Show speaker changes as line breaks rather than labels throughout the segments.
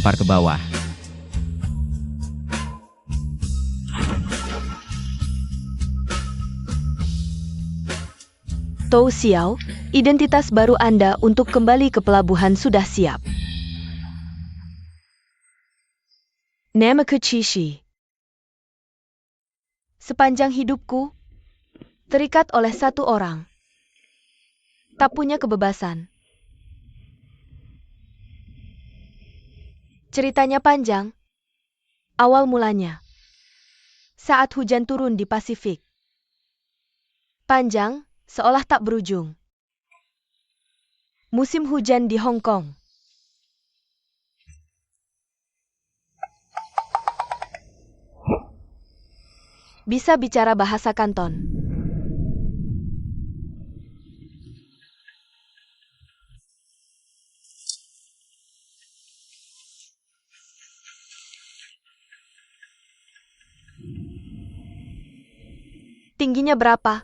dilempar ke bawah.
Tou Xiao, identitas baru Anda untuk kembali ke pelabuhan sudah siap. Namaku Cishi. Sepanjang hidupku, terikat oleh satu orang. Tak punya kebebasan. Ceritanya panjang. Awal mulanya. Saat hujan turun di Pasifik. Panjang, seolah tak berujung. Musim hujan di Hong Kong. Bisa bicara bahasa Kanton. Tingginya berapa?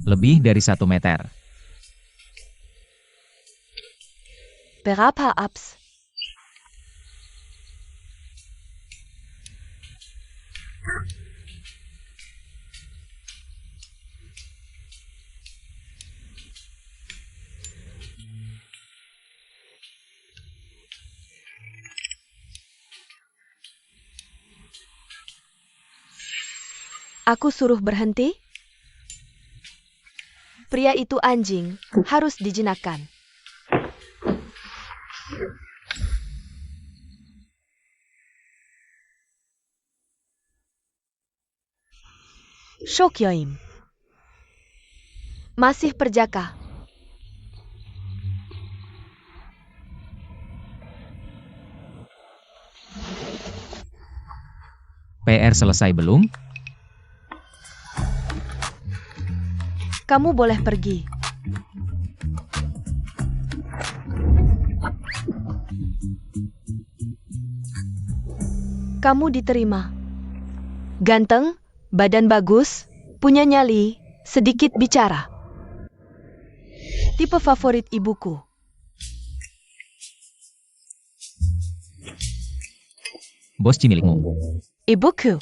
Lebih dari 1 meter.
Berapa abs? Aku suruh berhenti? Pria itu anjing, harus dijinakkan. Shokyoim. Masih perjaka.
PR selesai belum?
Kamu boleh pergi. Kamu diterima. Ganteng, badan bagus, punya nyali, sedikit bicara. Tipe favorit ibuku.
Bosci milikmu.
Ibuku.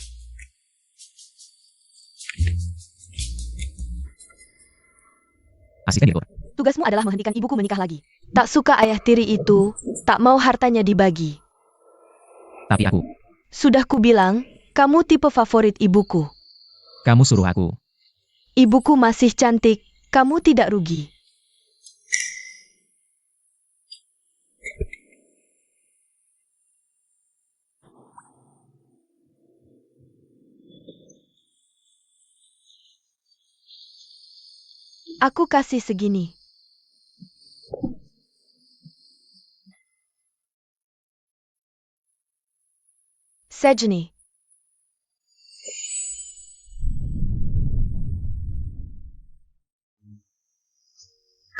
Asisten direktur.
Tugasmu adalah menghentikan ibuku menikah lagi. Tak suka ayah tiri itu, tak mau hartanya dibagi.
Tapi aku.
Sudah kubilang, kamu tipe favorit ibuku.
Kamu suruh aku.
Ibuku masih cantik, kamu tidak rugi. Aku kasih segini. Sejeni.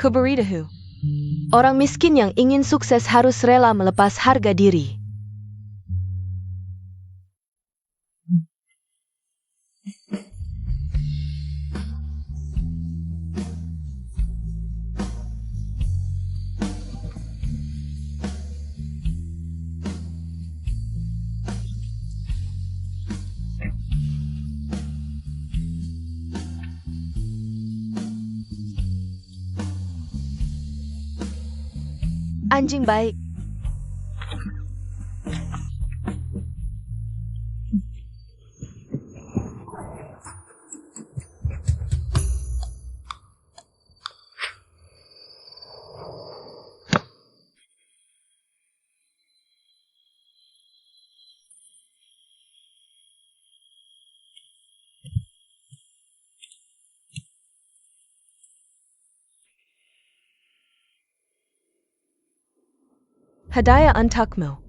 Kuberitahu. Orang miskin yang ingin sukses harus rela melepas harga diri. Anjing baik. Hadiah untukmu.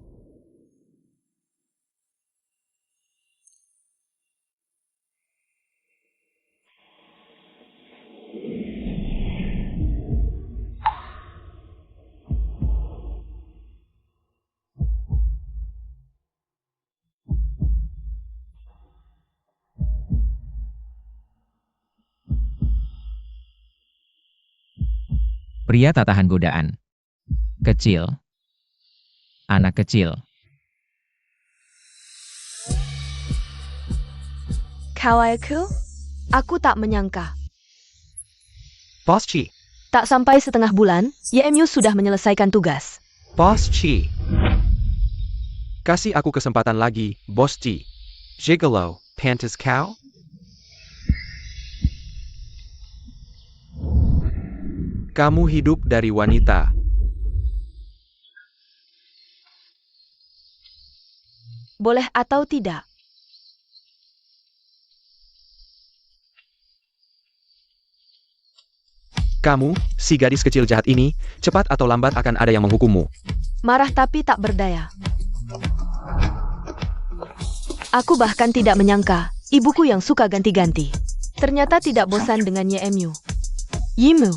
Pria tak tahan godaan. Kecil. Anak kecil.
Kawaii-ku? Aku tak menyangka.
Boss Chi.
Tak sampai setengah bulan, YMU sudah menyelesaikan tugas.
Boss Chi. Kasih aku kesempatan lagi, Boss Chi. Gigolo, pantas kau? Kamu hidup dari wanita.
Boleh atau tidak?
Kamu, si gadis kecil jahat ini, cepat atau lambat akan ada yang menghukummu.
Marah tapi tak berdaya. Aku bahkan tidak menyangka, ibuku yang suka ganti-ganti. Ternyata tidak bosan dengan YMU. Yimu.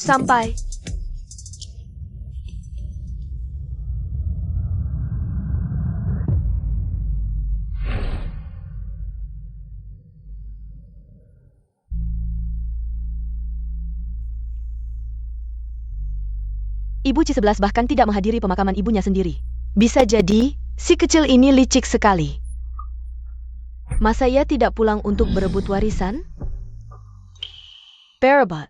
Sampai. Ibu Ci11 bahkan tidak menghadiri pemakaman ibunya sendiri. Bisa jadi, si kecil ini licik sekali. Masa ia tidak pulang untuk berebut warisan? Barabat.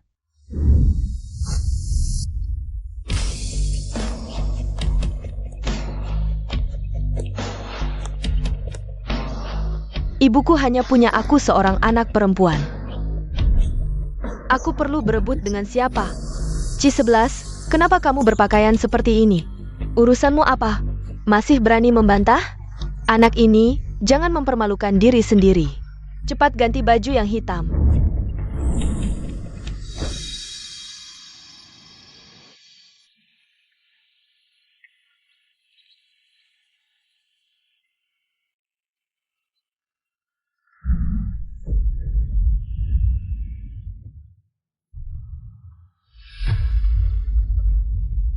Ibuku hanya punya aku seorang anak perempuan. Aku perlu berebut dengan siapa? Ci11, kenapa kamu berpakaian seperti ini? Urusanmu apa? Masih berani membantah? Anak ini, jangan mempermalukan diri sendiri. Cepat ganti baju yang hitam.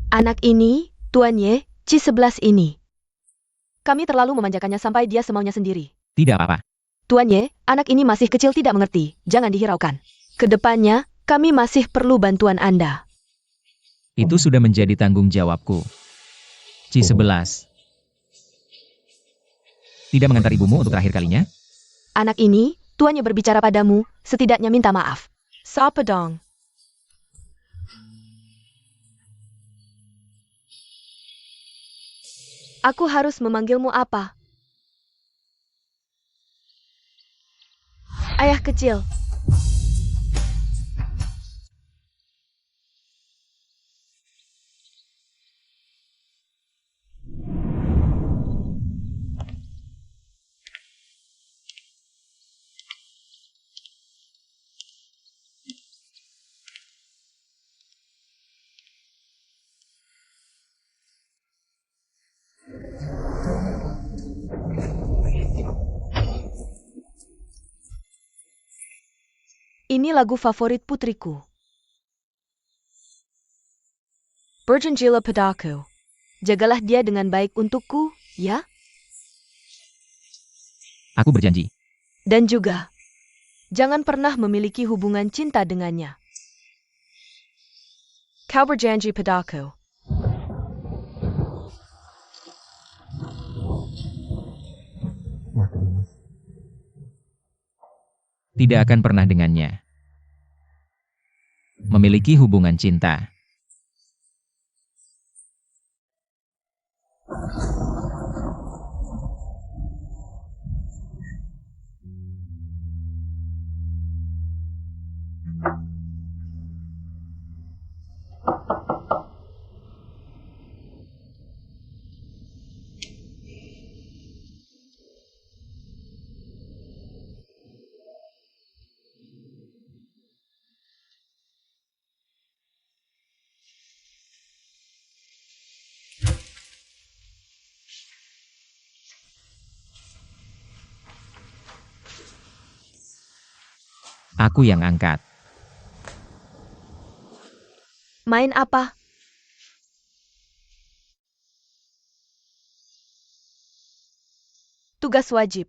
Anak ini, Tuan Ye, Ci11 ini. Kami terlalu memanjakannya sampai dia semaunya sendiri.
Tidak apa-apa.
Tuan Ye, anak ini masih kecil tidak mengerti, jangan dihiraukan. Kedepannya, kami masih perlu bantuan Anda.
Itu sudah menjadi tanggung jawabku. Ci11. Tidak mengantar ibumu untuk terakhir kalinya?
Anak ini, Tuan Ye berbicara padamu, setidaknya minta maaf. Sapa dong. Aku harus memanggilmu apa? Ayah kecil. Ini lagu favorit putriku. Berjanjilah padaku. Jagalah dia dengan baik untukku, ya?
Aku berjanji.
Dan juga, jangan pernah memiliki hubungan cinta dengannya. Kau berjanji padaku.
Tidak akan pernah dengannya. Memiliki hubungan cinta. Aku yang angkat.
Main apa? Tugas wajib.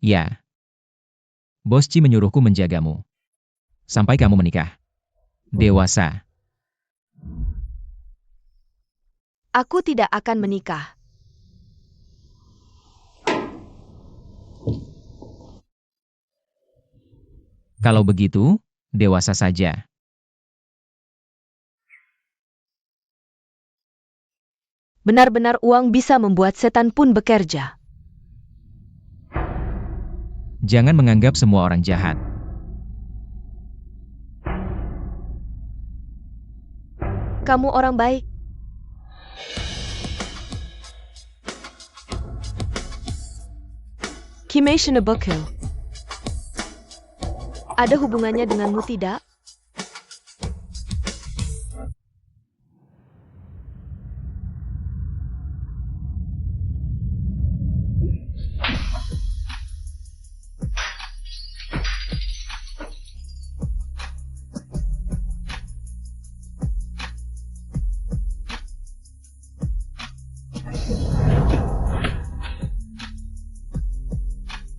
Ya. Bos Chi menyuruhku menjagamu. Sampai kamu menikah. Dewasa.
Aku tidak akan menikah.
Kalau begitu, dewasa saja.
Benar-benar uang bisa membuat setan pun bekerja.
Jangan menganggap semua orang jahat.
Kamu orang baik. Kimei Shinobuku. Ada hubungannya denganmu tidak?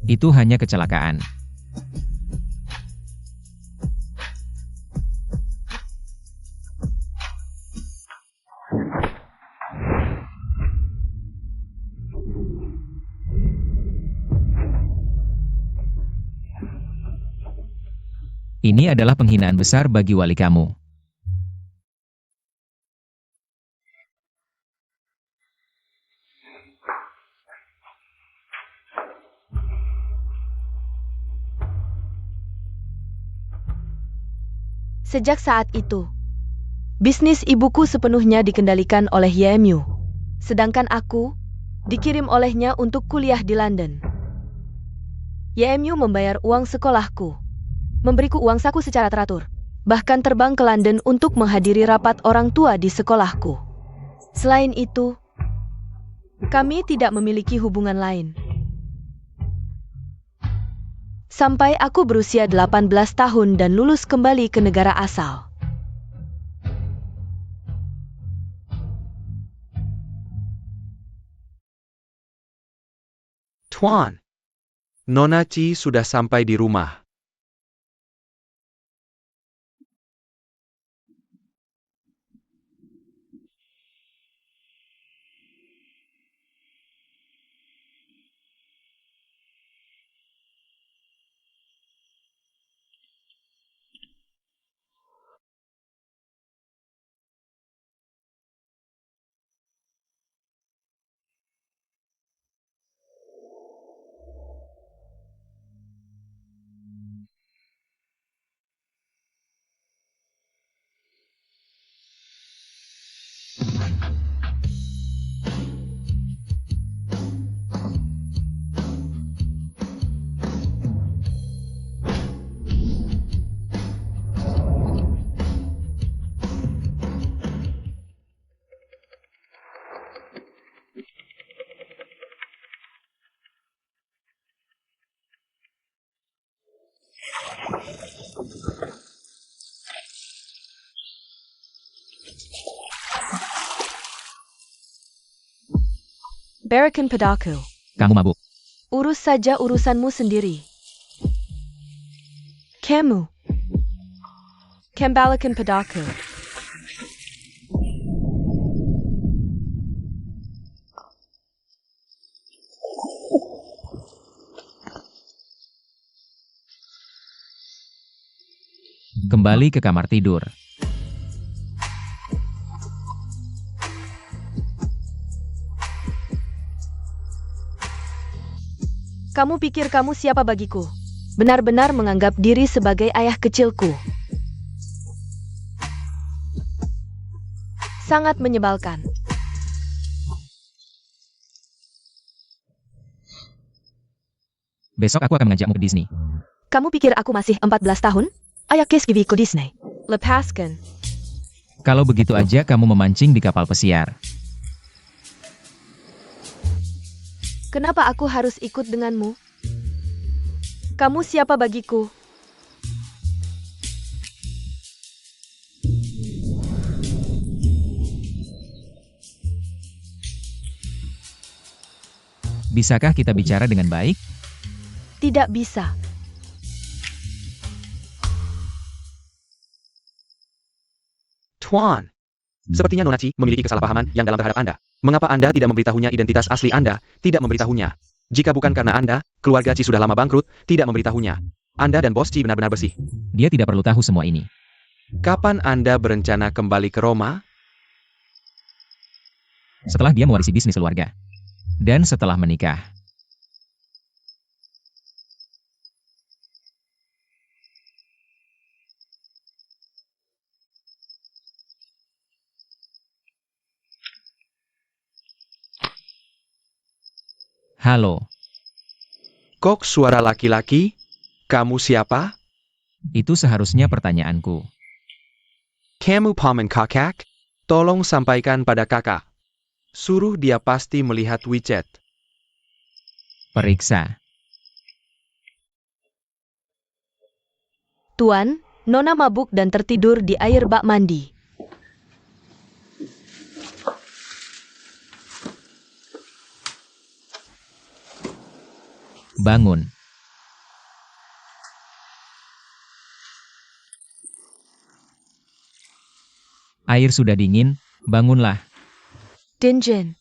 Itu hanya kecelakaan. Ini adalah penghinaan besar bagi wali kamu.
Sejak saat itu, bisnis ibuku sepenuhnya dikendalikan oleh YMU. Sedangkan aku dikirim olehnya untuk kuliah di London. YMU membayar uang sekolahku, memberiku uang saku secara teratur, bahkan terbang ke London untuk menghadiri rapat orang tua di sekolahku. Selain itu, kami tidak memiliki hubungan lain. Sampai aku berusia 18 tahun dan lulus kembali ke negara asal.
Tuan, Nona Chi sudah sampai di rumah.
Berikan padaku.
Kamu mabuk.
Urus saja urusanmu sendiri. Kamu. Kembalikan padaku.
Kembali ke kamar tidur.
Kamu pikir kamu siapa bagiku? Benar-benar menganggap diri sebagai ayah kecilku. Sangat menyebalkan.
Besok aku akan mengajakmu ke Disney.
Kamu pikir aku masih 14 tahun? Ayak kiski ke Disney. Lepaskan.
Kalau begitu aja kamu memancing di kapal pesiar.
Kenapa aku harus ikut denganmu? Kamu siapa bagiku?
Bisakah kita bicara dengan baik?
Tidak bisa.
Tuan. Sepertinya Nona Ci memiliki kesalahpahaman yang dalam terhadap Anda. Mengapa Anda tidak memberitahunya identitas asli Anda? Tidak memberitahunya. Jika bukan karena Anda, keluarga Ci sudah lama bangkrut, tidak memberitahunya. Anda dan bos Ci benar-benar bersih.
Dia tidak perlu tahu semua ini.
Kapan Anda berencana kembali ke Roma?
Setelah dia mewarisi bisnis keluarga. Dan setelah menikah. Halo,
Kok suara laki-laki? Kamu siapa?
itu seharusnya pertanyaanku.
Kamu paman kakak? Tolong sampaikan pada kakak. Suruh dia pasti melihat WeChat.
Periksa.
Tuan, Nona mabuk dan tertidur di air bak mandi.
Bangun. Air sudah dingin, bangunlah.
Dinjen.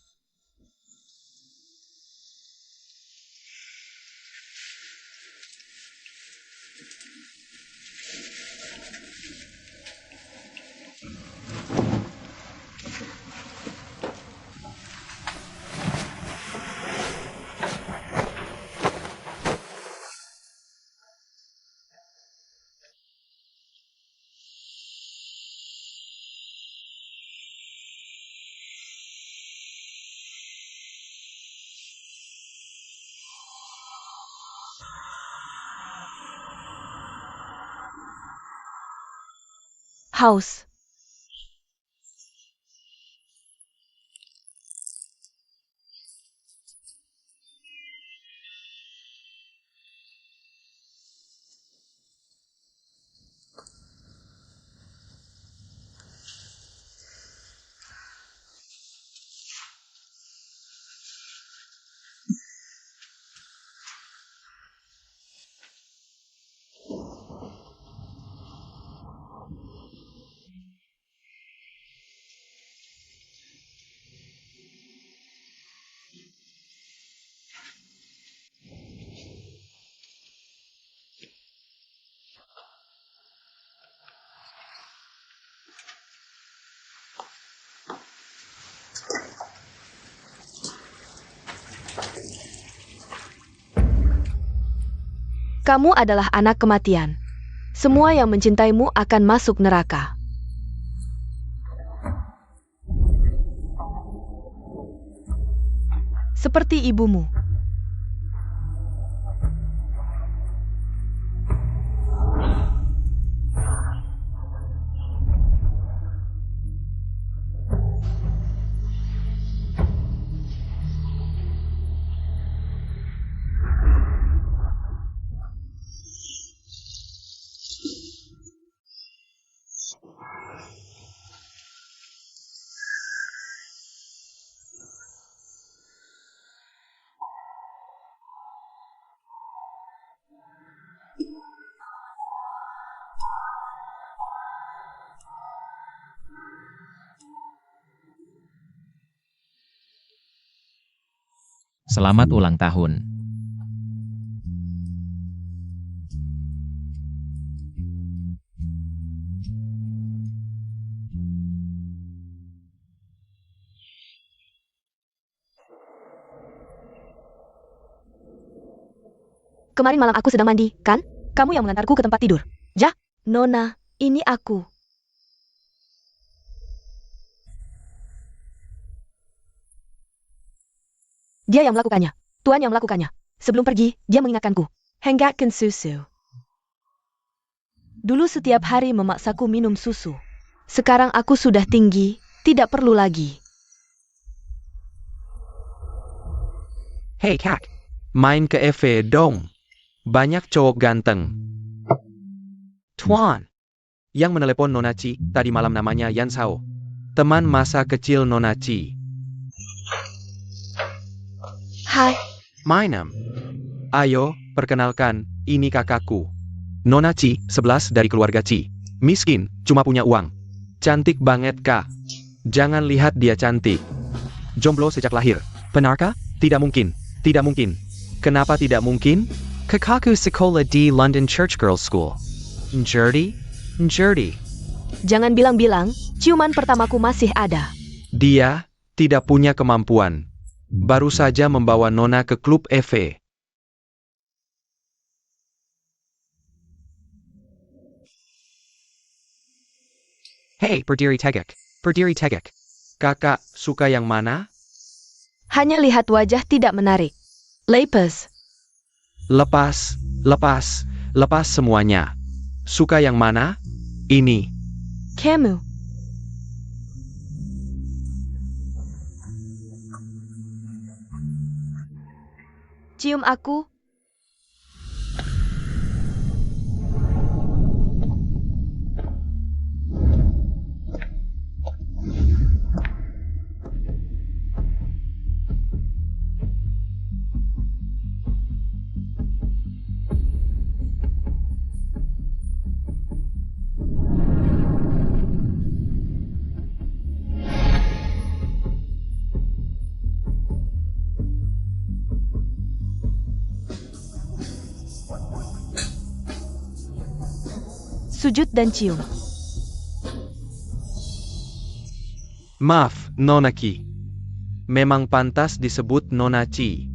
Haus. Kamu adalah anak kematian. Semua yang mencintaimu akan masuk neraka. Seperti ibumu.
Selamat ulang tahun.
Kemarin malam aku sedang mandi, kan? Kamu yang mengantarku ke tempat tidur. Ja, Nona, ini aku. Dia yang melakukannya. Tuan yang melakukannya. Sebelum pergi, dia mengingatkanku. Henggatkan susu. Dulu setiap hari memaksaku minum susu. Sekarang aku sudah tinggi, tidak perlu lagi.
Hei kak, main ke EV dong. Banyak cowok ganteng. Tuan. Yang menelepon Nona Ci tadi malam namanya Yan Sao. Teman masa kecil Nona Ci.
Hai,
Mainem. Ayo, perkenalkan, ini kakakku. Nona Ci, 11 dari keluarga Ci. Miskin, cuma punya uang. Cantik banget, Kak. Jangan lihat dia cantik. Jomblo sejak lahir. Benarkah? Tidak mungkin. Tidak mungkin. Kenapa tidak mungkin? Kakakku sekolah di London Church Girls School. Njurdi? Njurdi.
Jangan bilang-bilang, ciuman pertamaku masih ada.
Dia tidak punya kemampuan. Baru saja membawa Nona ke klub EV. Hei, berdiri tegak. Berdiri tegak. Kakak suka yang mana?
Hanya lihat wajah tidak menarik. Lepas.
Lepas, lepas, lepas semuanya. Suka yang mana? Ini.
Kamu. Cium aku. Sujud dan cium.
Maaf, Nona Ki. Memang pantas disebut Nona Ci.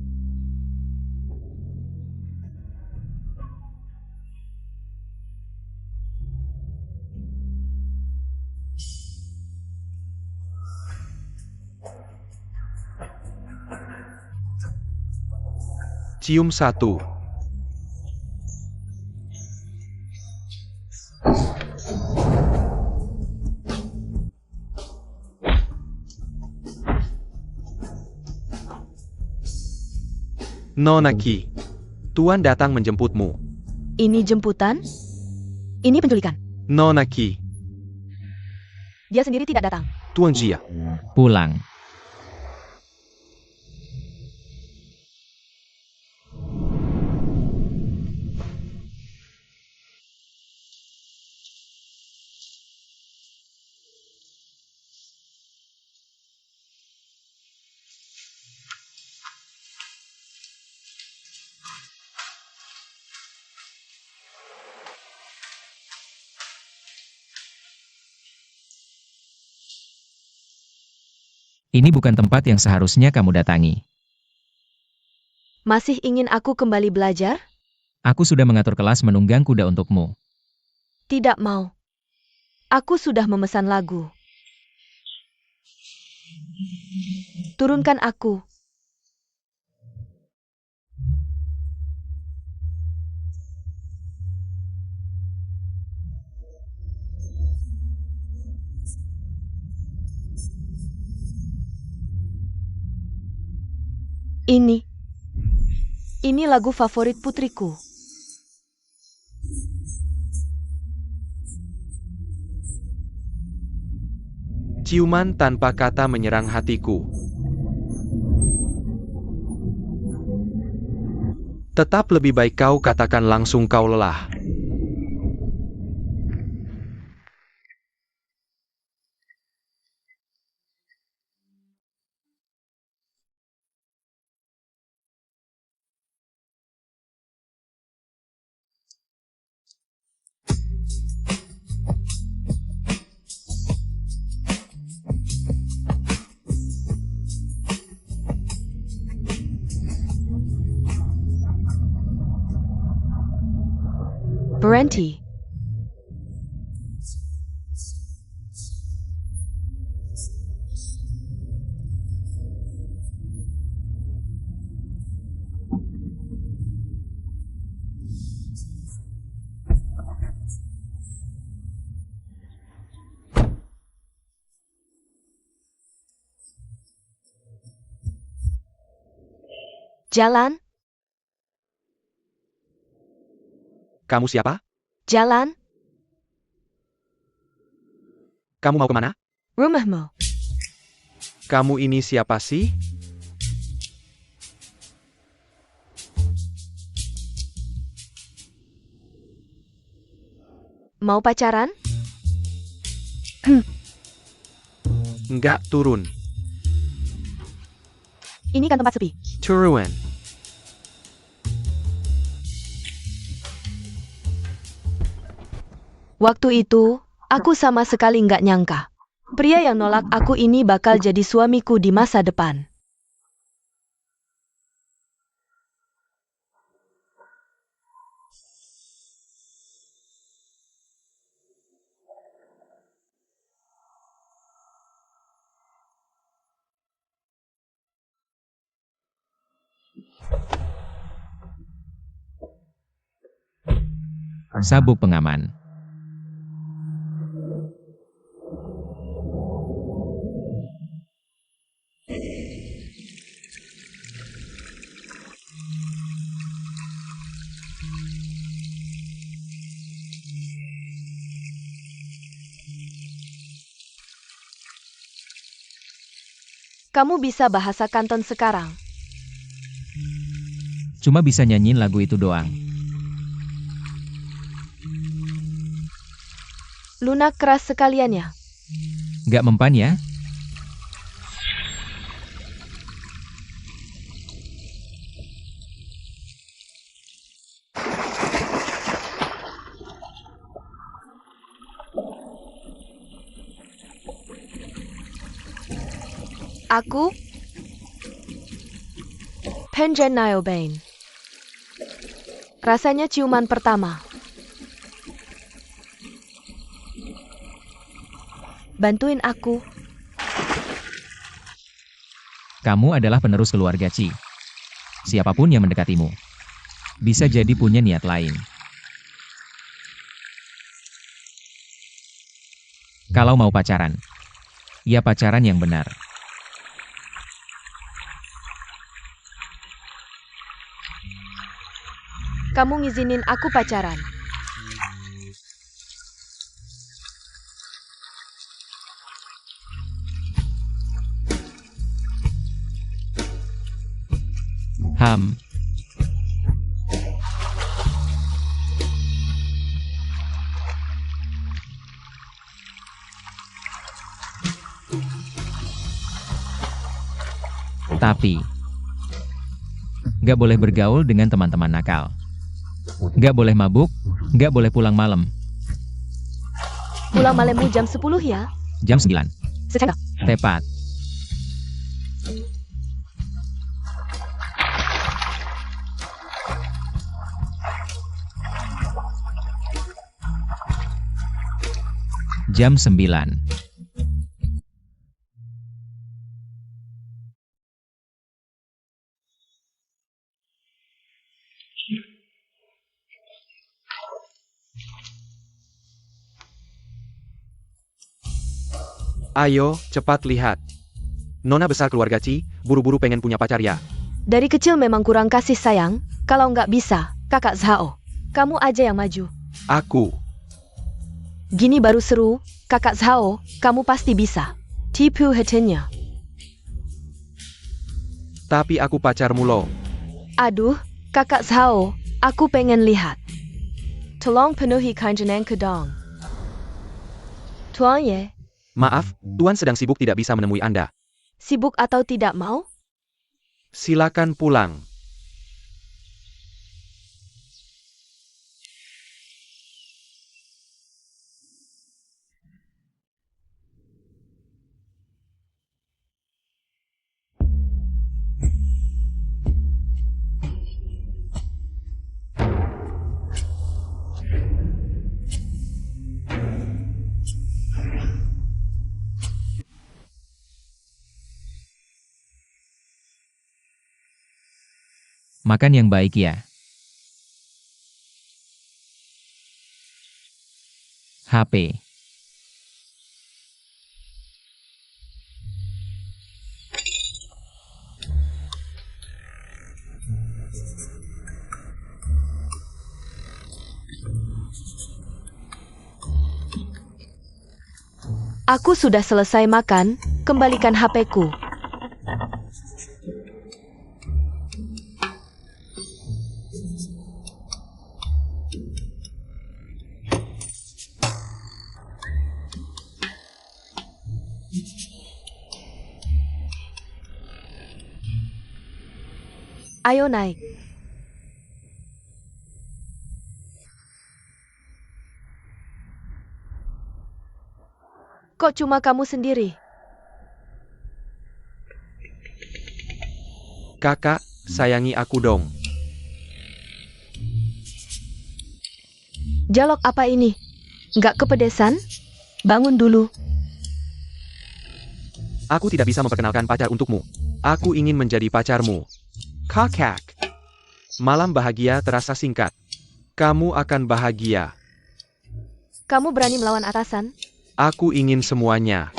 Cium satu. Nona Ki, Tuan datang menjemputmu.
Ini jemputan? Ini penculikan.
Nona Ki,
Dia sendiri tidak datang.
Tuan Jia.
Pulang. Ini bukan tempat yang seharusnya kamu datangi.
Masih ingin aku kembali belajar?
Aku sudah mengatur kelas menunggang kuda untukmu.
Tidak mau. Aku sudah memesan lagu. Turunkan aku. Ini lagu favorit putriku.
Ciuman tanpa kata menyerang hatiku. Tetap lebih baik kau katakan langsung kau lelah.
Berhenti. Jalan,
Kamu siapa?
jalan,
Kamu mau kemana?
rumahmu.
Kamu ini siapa sih?
Mau pacaran?
Nggak turun.
Ini kan tempat sepi.
Turun.
Waktu itu, aku sama sekali nggak nyangka. Pria yang nolak aku ini bakal jadi suamiku di masa depan.
Sabuk pengaman.
Kamu bisa bahasa Kanton sekarang.
Cuma bisa nyanyiin lagu itu doang.
Lunak keras sekalian ya.
Nggak mempan ya?
Aku Penjen Niobane. Rasanya ciuman pertama. Bantuin aku.
Kamu adalah penerus keluarga Ci. Siapapun yang mendekatimu, bisa jadi punya niat lain. Kalau mau pacaran, ya pacaran yang benar.
Kamu ngizinin aku pacaran.
Ham. Tapi, nggak boleh bergaul dengan teman-teman nakal. Nggak boleh mabuk, nggak boleh pulang malam.
Pulang malammu jam 10 ya?
Jam 9.
Secakap.
Tepat. Jam 9.
Ayo, cepat lihat. Nona besar keluarga Ci, buru-buru pengen punya pacar ya.
Dari kecil memang kurang kasih sayang. Kalau nggak bisa, kakak Zhao. Kamu aja yang maju.
Aku.
Gini baru seru, kakak Zhao, kamu pasti bisa. Tipu hatinya.
Tapi aku pacarmu loh.
Aduh, kakak Zhao, aku pengen lihat. Tolong penuhi kanjenanku dong. Tuan Ye,
Maaf, Tuan sedang sibuk tidak bisa menemui Anda.
sibuk atau tidak mau?
Silakan pulang.
Makan yang baik ya. HP.
Aku sudah selesai makan, kembalikan HP-ku. Ayo naik. Kok cuma kamu sendiri?
Kakak, sayangi aku dong.
Jalok apa ini? Nggak kepedesan? Bangun dulu.
Aku tidak bisa memperkenalkan pacar untukmu. Aku ingin menjadi pacarmu. Kakak. Malam bahagia terasa singkat. Kamu akan bahagia.
Kamu berani melawan atasan?
Aku ingin semuanya.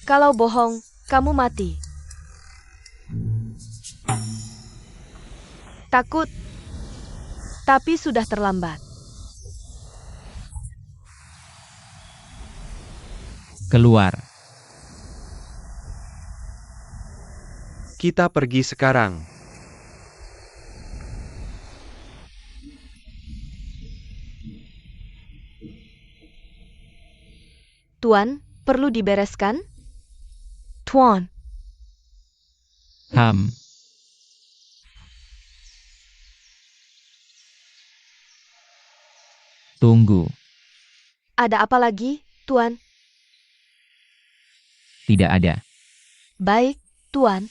Kalau bohong, kamu mati. Takut? Tapi sudah terlambat.
Keluar.
Kita pergi sekarang.
Tuan, perlu dibereskan? Tuan,
Ham. Tunggu.
ada apa lagi, Tuan?
Tidak ada.
Baik, Tuan.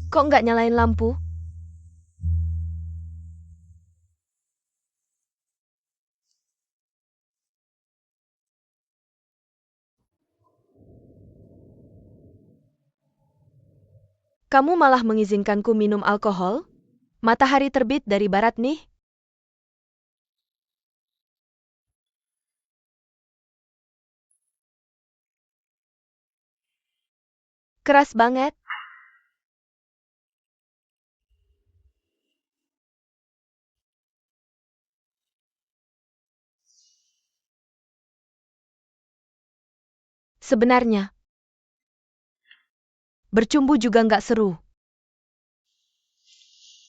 Kok nggak nyalain lampu? Kamu malah mengizinkanku minum alkohol? Matahari terbit dari barat nih. Keras banget. Sebenarnya, bercumbu juga nggak seru.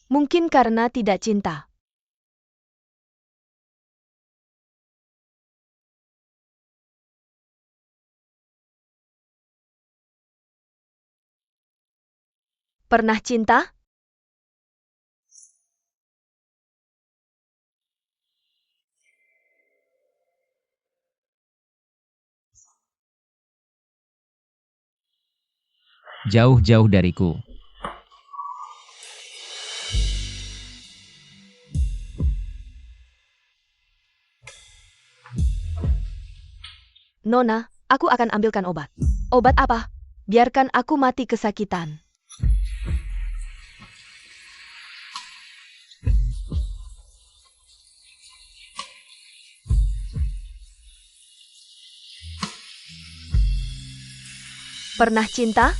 Mungkin karena tidak cinta. Pernah cinta?
Jauh-jauh dariku.
Nona, aku akan ambilkan obat. Obat apa? Biarkan aku mati kesakitan. Pernah cinta?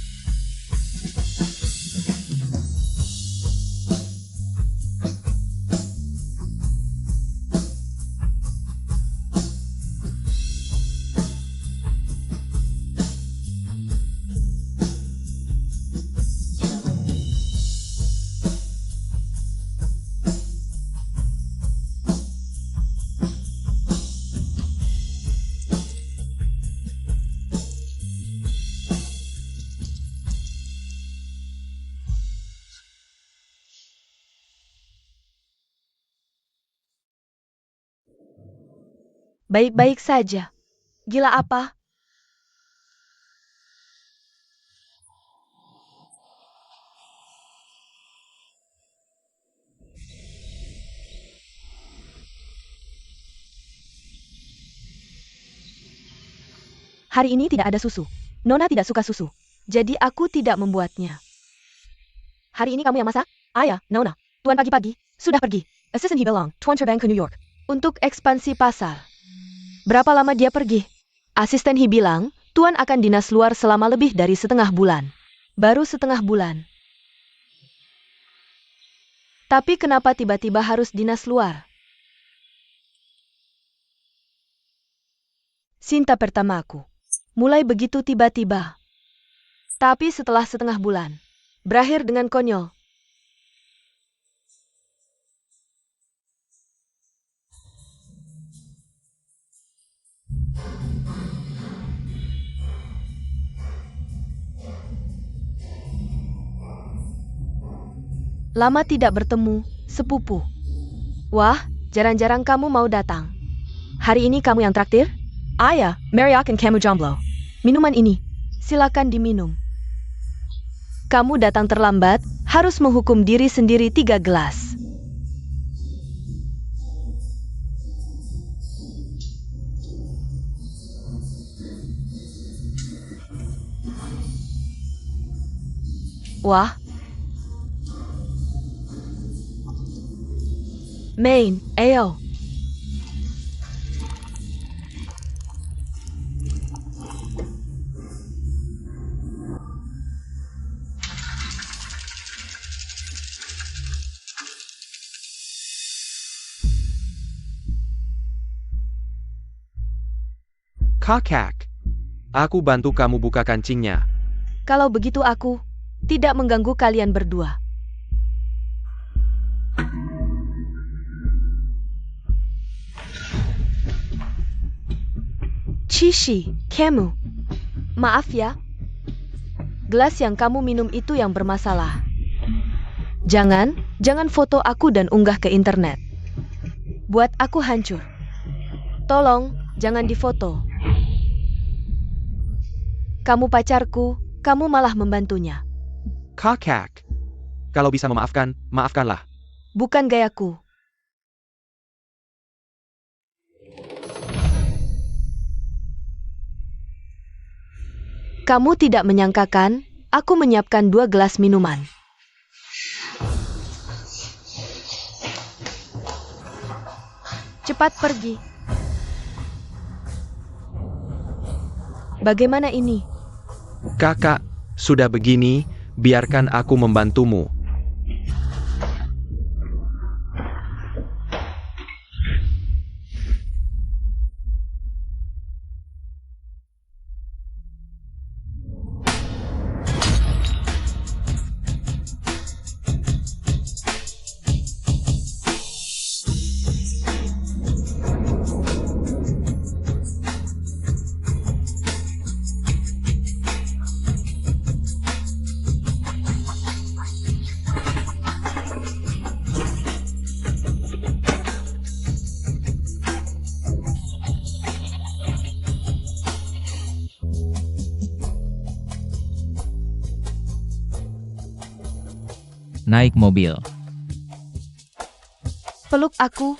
Baik-baik saja. Gila apa? Hari ini tidak ada susu. Nona tidak suka susu. Jadi aku tidak membuatnya. Hari ini kamu yang masak? Ayah, Nona. Tuan pagi-pagi, sudah pergi. Assistant he belong, Tuan terbang ke New York. Untuk ekspansi pasar. Berapa lama dia pergi? Asisten he bilang, Tuan akan dinas luar selama lebih dari setengah bulan. Baru setengah bulan. Tapi kenapa tiba-tiba harus dinas luar? Cinta pertamaku. Mulai begitu tiba-tiba. Tapi setelah setengah bulan, berakhir dengan konyol. Lama tidak bertemu, sepupu. Wah, jarang-jarang kamu mau datang. Hari ini kamu yang traktir? Ayah, mari akan kamu jomblo. Minuman ini, silakan diminum. Kamu datang terlambat, harus menghukum diri sendiri 3 gelas. Wah. Main, ayo.
Kakak. Aku bantu kamu buka kancingnya.
Kalau begitu aku tidak mengganggu kalian berdua. Cici, kamu. Maaf ya. Gelas yang kamu minum itu yang bermasalah. Jangan foto aku dan unggah ke internet. Buat aku hancur. Tolong, jangan difoto. Kamu pacarku, kamu malah membantunya.
Kakak. Kalau bisa memaafkan, maafkanlah.
Bukan gayaku. Kamu tidak menyangkakan, aku menyiapkan 2 gelas minuman. Cepat pergi. Bagaimana ini?
Kakak, sudah begini, biarkan aku membantumu.
Naik mobil.
Peluk aku.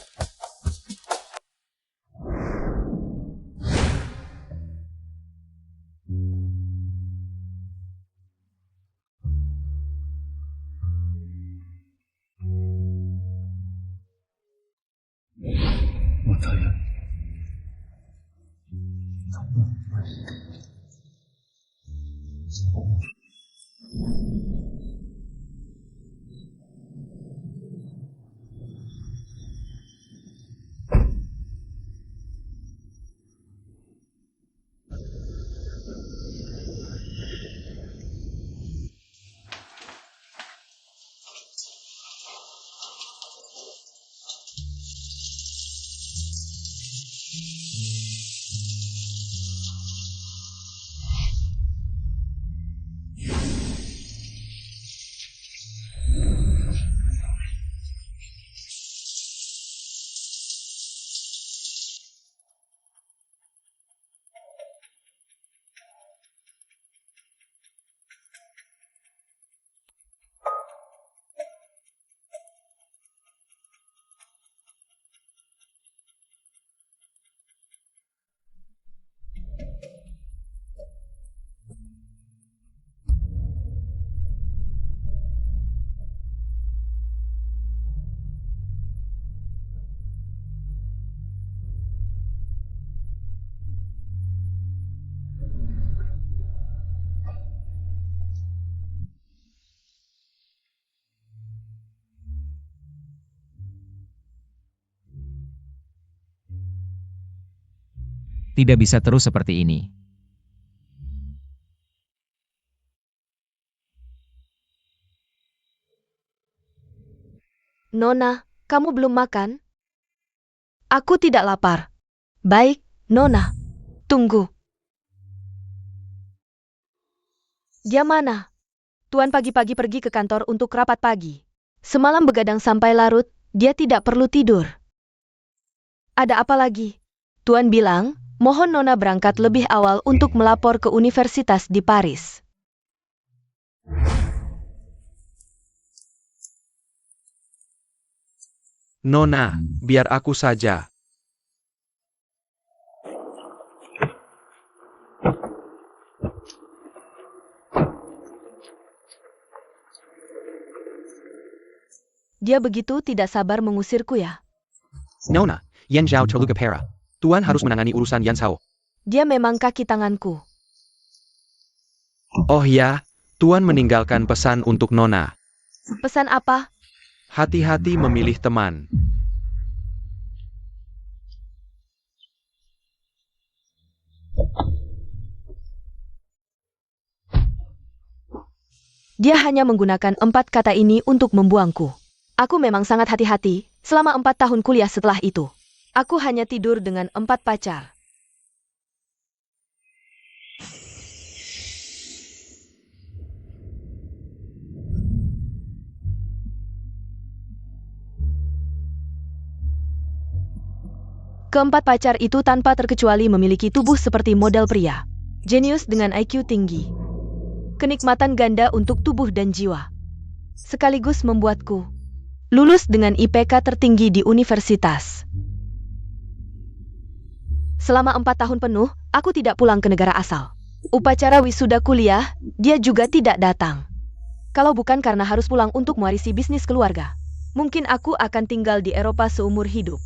Tidak bisa terus seperti ini.
Nona, kamu belum makan? Aku tidak lapar. Baik, Nona. Tunggu. Dia mana? Tuan pagi-pagi pergi ke kantor untuk rapat pagi. Semalam begadang sampai larut, dia tidak perlu tidur. Ada apa lagi? Tuan bilang, mohon Nona berangkat lebih awal untuk melapor ke universitas di Paris.
Nona, biar aku saja.
Dia begitu tidak sabar mengusirku ya.
Nona, Yan Zhao terluka parah. Tuan harus menangani urusan Yan Zhao.
Dia memang kaki tanganku.
Oh ya, Tuan meninggalkan pesan untuk Nona.
Pesan apa?
Hati-hati memilih teman.
Dia hanya menggunakan 4 kata ini untuk membuangku. Aku memang sangat hati-hati selama 4 tahun kuliah setelah itu. Aku hanya tidur dengan 4 pacar. Keempat pacar itu tanpa terkecuali memiliki tubuh seperti model pria. Jenius dengan IQ tinggi. Kenikmatan ganda untuk tubuh dan jiwa. Sekaligus membuatku lulus dengan IPK tertinggi di universitas. Selama 4 tahun penuh, aku tidak pulang ke negara asal. Upacara wisuda kuliah, dia juga tidak datang. Kalau bukan karena harus pulang untuk mewarisi bisnis keluarga, mungkin aku akan tinggal di Eropa seumur hidup.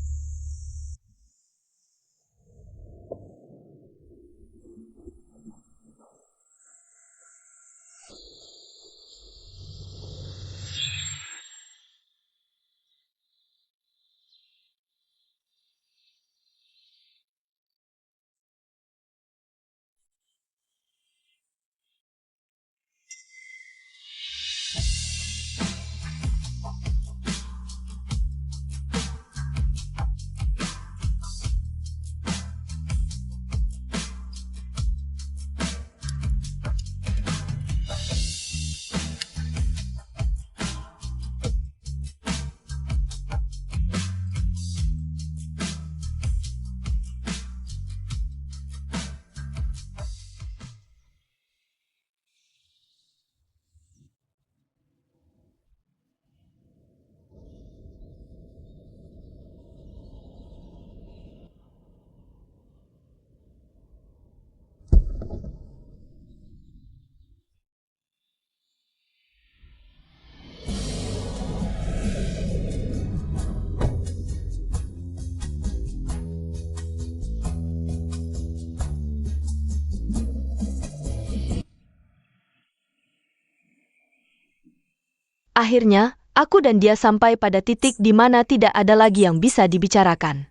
Akhirnya, aku dan dia sampai pada titik di mana tidak ada lagi yang bisa dibicarakan.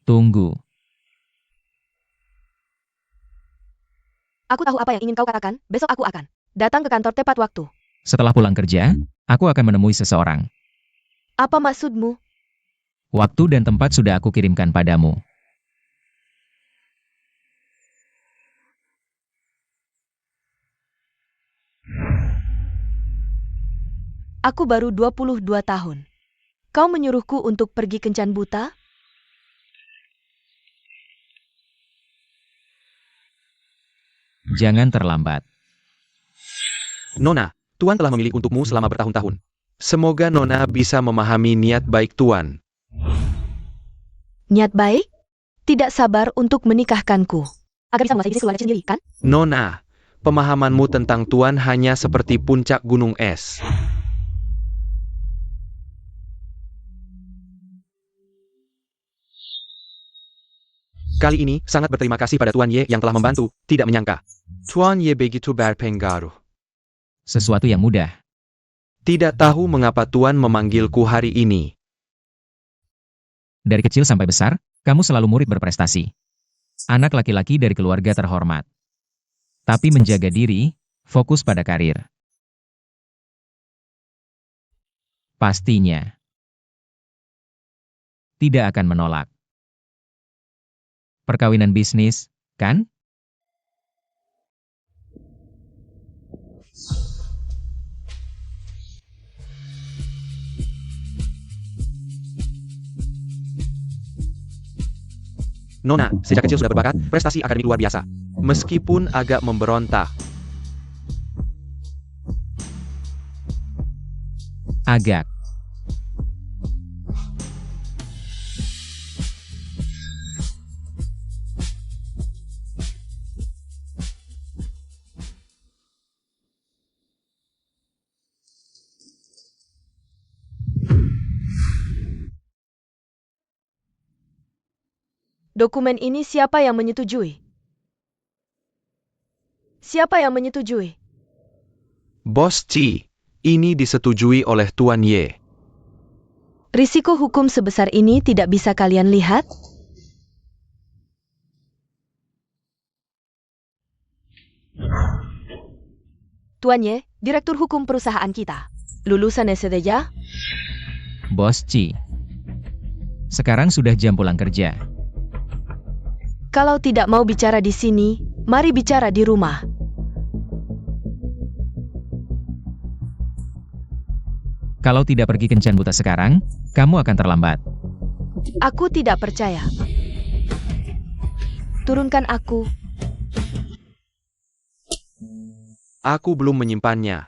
Tunggu.
Aku tahu apa yang ingin kau katakan, besok aku akan datang ke kantor tepat waktu.
Setelah pulang kerja, aku akan menemui seseorang.
Apa maksudmu?
Waktu dan tempat sudah aku kirimkan padamu.
Aku baru 22 tahun. Kau menyuruhku untuk pergi kencan buta?
Jangan terlambat.
Nona, Tuan telah memilih untukmu selama bertahun-tahun. Semoga Nona bisa memahami niat baik Tuan.
Niat baik? Tidak sabar untuk menikahkanku. Agar bisa menguasai bisnis keluarga sendiri, kan?
Nona, pemahamanmu tentang Tuan hanya seperti puncak gunung es. Kali ini, sangat berterima kasih pada Tuan Ye yang telah membantu, tidak menyangka. Tuan Ye begitu berpengaruh.
Sesuatu yang mudah.
Tidak tahu mengapa Tuan memanggilku hari ini.
Dari kecil sampai besar, kamu selalu murid berprestasi. Anak laki-laki dari keluarga terhormat. Tapi menjaga diri, fokus pada karir. Pastinya. Tidak akan menolak. Perkawinan bisnis, kan?
Nona, sejak kecil sudah berbakat, prestasi akademik luar biasa. Meskipun agak memberontak.
Agak.
Dokumen ini siapa yang menyetujui? Siapa yang menyetujui?
Bos Ci, ini disetujui oleh Tuan Ye.
Risiko hukum sebesar ini tidak bisa kalian lihat? Tuan Ye, Direktur Hukum perusahaan kita. Lulusan SDJ?
Bos Ci. Sekarang sudah jam pulang kerja.
Kalau tidak mau bicara di sini, mari bicara di rumah.
Kalau tidak pergi kencan buta sekarang, kamu akan terlambat.
Aku tidak percaya. Turunkan aku.
Aku belum menyimpannya.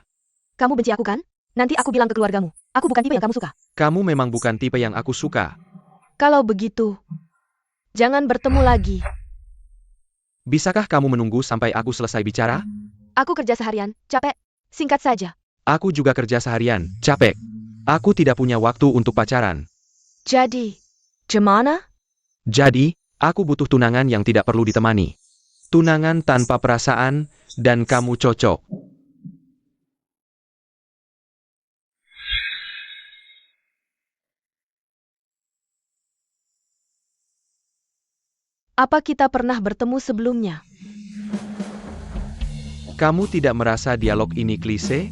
Kamu benci aku kan? Nanti aku bilang ke keluargamu. Aku bukan tipe yang kamu suka.
Kamu memang bukan tipe yang aku suka.
Kalau begitu, jangan bertemu lagi.
Bisakah kamu menunggu sampai aku selesai bicara?
Aku kerja seharian, capek. Singkat saja.
Aku juga kerja seharian, capek. Aku tidak punya waktu untuk pacaran.
Jadi, gimana?
Jadi, aku butuh tunangan yang tidak perlu ditemani. Tunangan tanpa perasaan, dan kamu cocok.
Apa kita pernah bertemu sebelumnya?
Kamu tidak merasa dialog ini klise?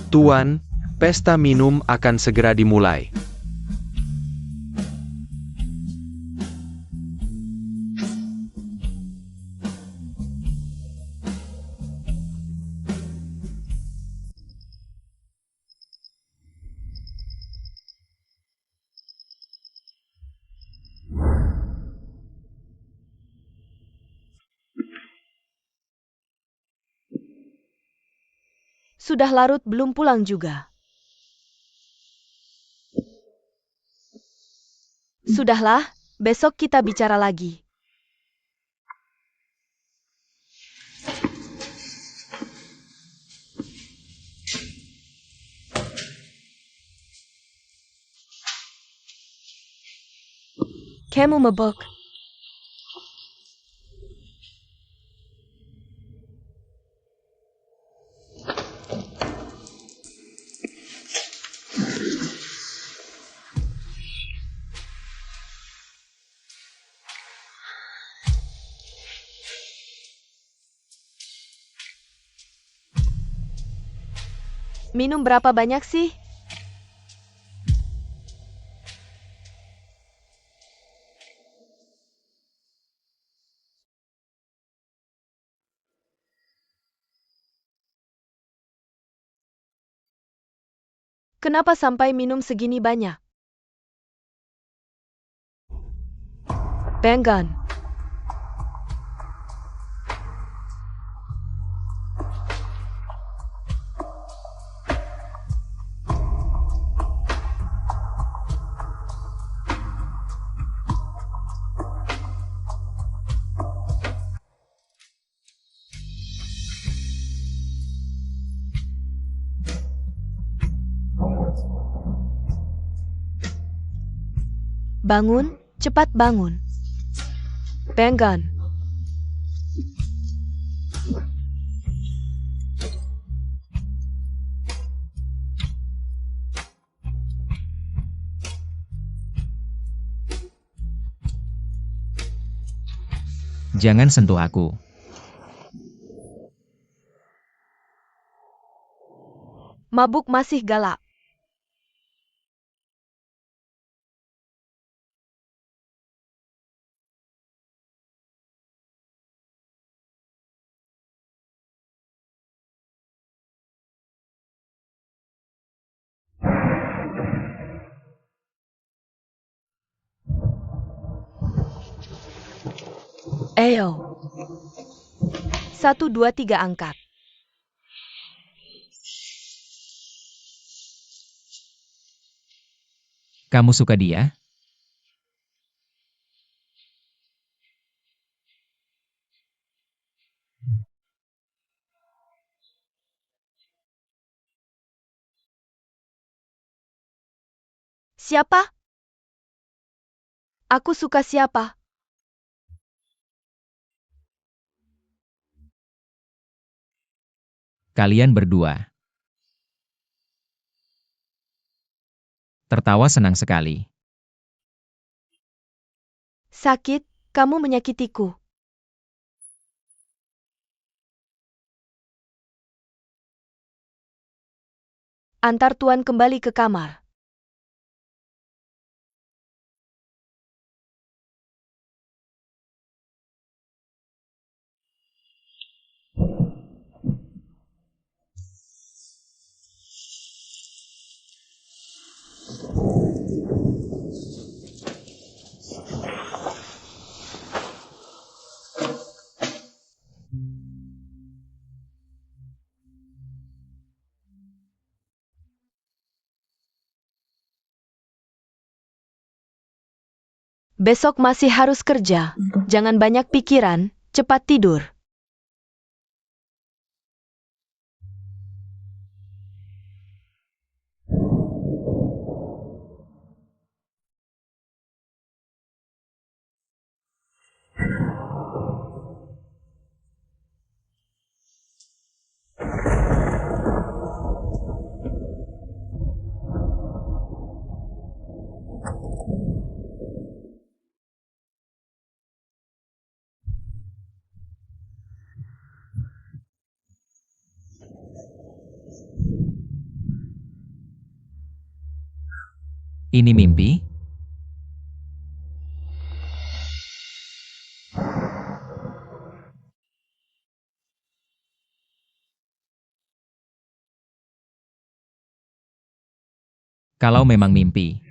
Tuan, pesta minum akan segera dimulai.
Sudah larut belum pulang juga. Sudahlah, besok kita bicara lagi. Kamu mabuk. Minum berapa banyak sih? Kenapa sampai minum segini banyak? Banggan. Bangun, cepat bangun. Banggan.
Jangan sentuh aku.
Mabuk masih galak. Ayo. 1, 2, 3 angkat.
Kamu suka dia?
Siapa? Aku suka siapa?
Kalian berdua. Tertawa senang sekali.
Sakit, kamu menyakitiku. Antar Tuan kembali ke kamar. Besok masih harus kerja. Jangan banyak pikiran, cepat tidur.
Ini mimpi? Kalau memang mimpi.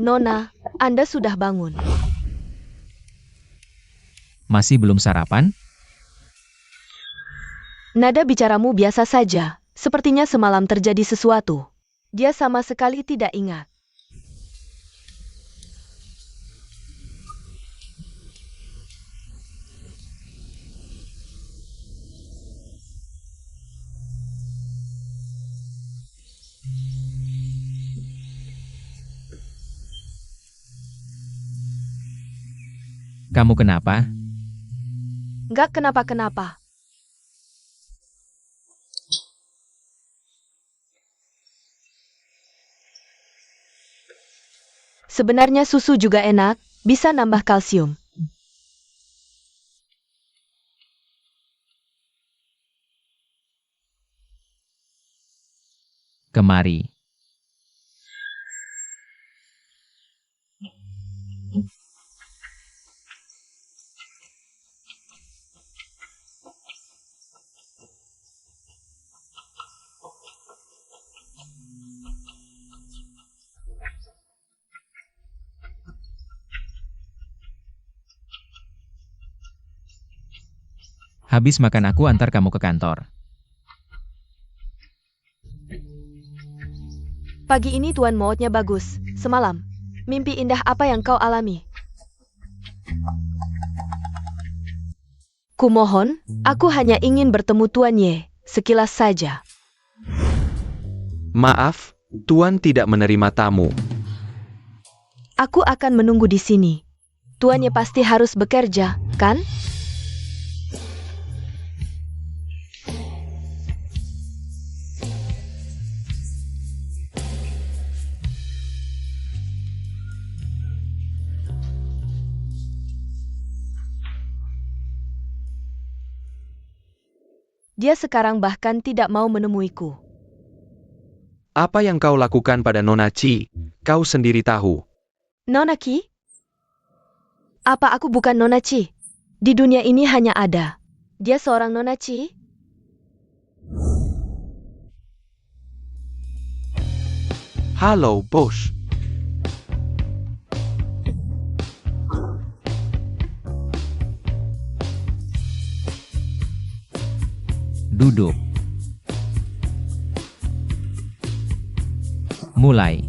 Nona, Anda sudah bangun.
Masih belum sarapan?
Nada bicaramu biasa saja. Sepertinya semalam terjadi sesuatu. Dia sama sekali tidak ingat.
Kamu kenapa?
Nggak kenapa-kenapa. Sebenarnya susu juga enak, bisa nambah kalsium.
Kemari. Habis makan aku antar kamu ke kantor.
Pagi ini Tuan moodnya bagus. Semalam, mimpi indah apa yang kau alami? Kumohon, aku hanya ingin bertemu Tuan Ye, sekilas saja.
Maaf, Tuan tidak menerima tamu.
Aku akan menunggu di sini. Tuan Ye pasti harus bekerja, kan? Dia sekarang bahkan tidak mau menemuiku.
Apa yang kau lakukan pada Nona Chi? Kau sendiri tahu.
Nona Ki? Apa aku bukan Nona Chi? Di dunia ini hanya ada. Dia seorang Nona Chi?
Halo, bos.
Duduk. Mulai.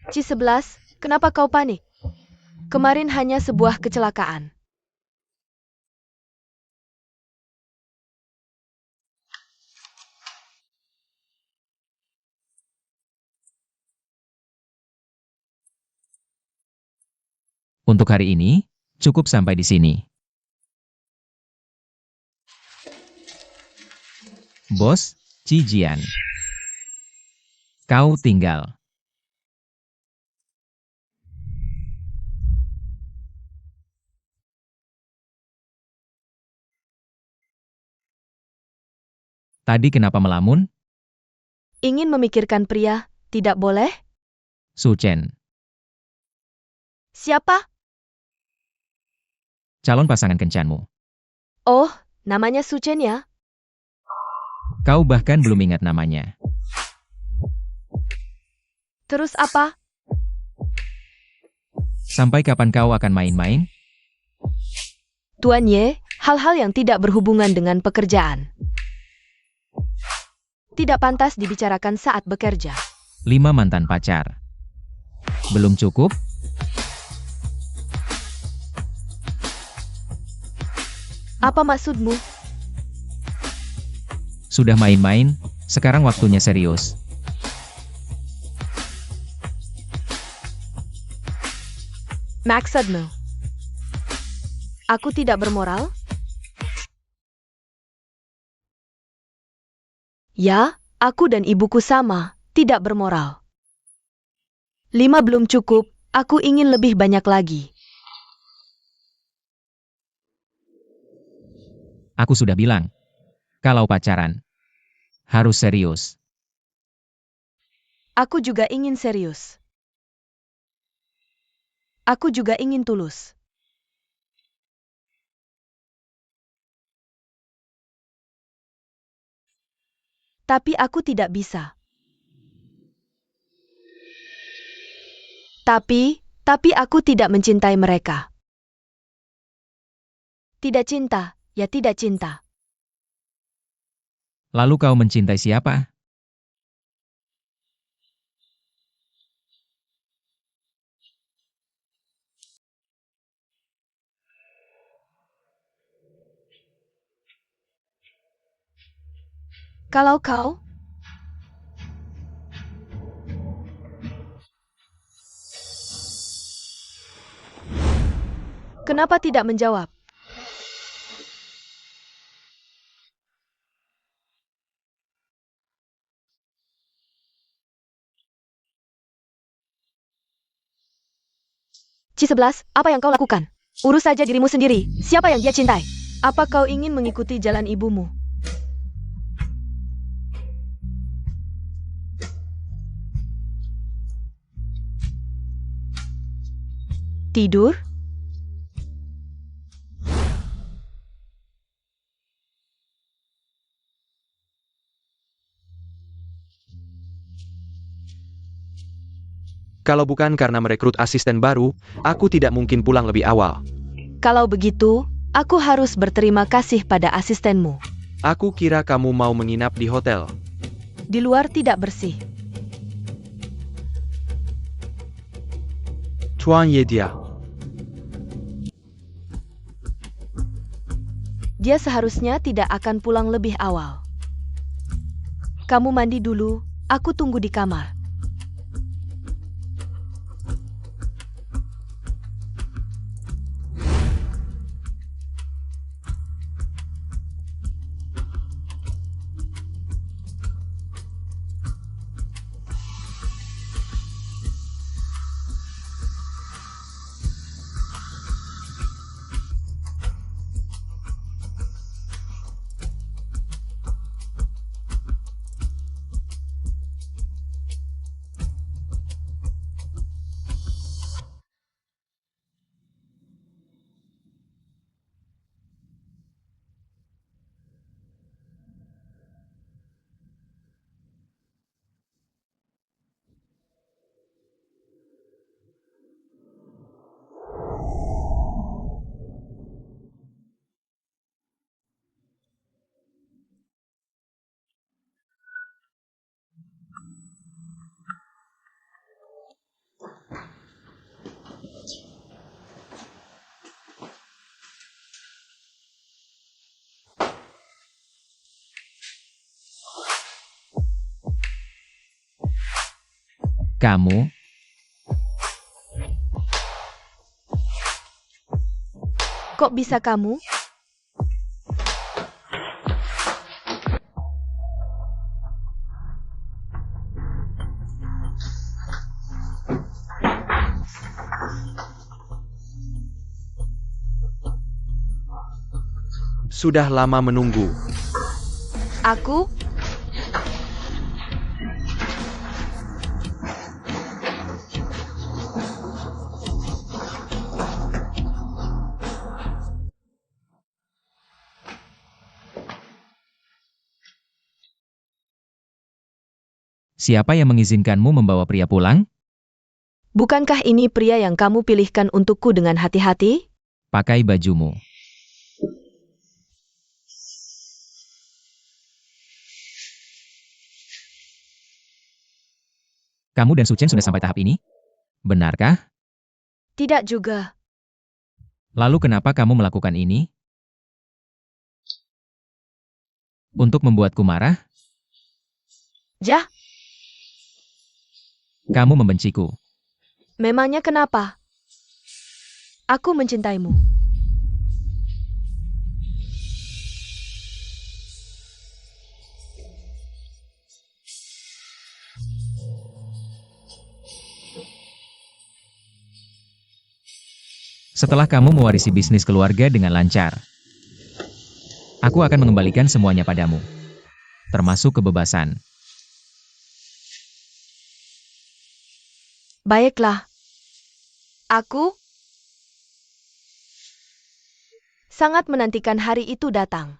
Ci-11, kenapa kau panik? Kemarin hanya sebuah kecelakaan.
Untuk hari ini, cukup sampai di sini. Bos, Ci Jian. Kau tinggal. Tadi kenapa melamun?
Ingin memikirkan pria, tidak boleh?
Su Chen.
Siapa?
Calon pasangan kencanmu.
Oh, namanya Su Chen ya?
Kau bahkan belum ingat namanya.
Terus apa?
Sampai kapan kau akan main-main?
Tuan Ye, hal-hal yang tidak berhubungan dengan pekerjaan. Tidak pantas dibicarakan saat bekerja.
5 mantan pacar. Belum cukup?
Apa maksudmu?
Sudah main-main, sekarang waktunya serius.
Maksudmu? Aku tidak bermoral? Ya, aku dan ibuku sama, tidak bermoral. 5 belum cukup, aku ingin lebih banyak lagi.
Aku sudah bilang, kalau pacaran, harus serius.
Aku juga ingin serius. Aku juga ingin tulus. Tapi aku tidak bisa. Tapi aku tidak mencintai mereka. Tidak cinta, ya tidak cinta.
Lalu kau mencintai siapa?
Kalau kau? Kenapa tidak menjawab? Ci-11, apa yang kau lakukan? Urus saja dirimu sendiri. Siapa yang dia cintai? Apa kau ingin mengikuti jalan ibumu? Tidur?
Kalau bukan karena merekrut asisten baru, aku tidak mungkin pulang lebih awal.
Kalau begitu, aku harus berterima kasih pada asistenmu.
Aku kira kamu mau menginap di hotel.
Di luar tidak bersih.
Tuan Yedia.
Dia seharusnya tidak akan pulang lebih awal. Kamu mandi dulu, aku tunggu di kamar.
Kamu,
Kok bisa kamu?
Sudah lama menunggu.
Aku?
siapa yang mengizinkanmu membawa pria pulang?
Bukankah ini pria yang kamu pilihkan untukku dengan hati-hati?
Pakai bajumu. Kamu dan Suchen sudah sampai tahap ini? Benarkah?
Tidak juga.
Lalu kenapa kamu melakukan ini? Untuk membuatku marah?
Jah,
Kamu membenciku.
memangnya kenapa? Aku mencintaimu.
Setelah kamu mewarisi bisnis keluarga dengan lancar, aku akan mengembalikan semuanya padamu, termasuk kebebasan.
Baiklah. Aku sangat menantikan hari itu datang.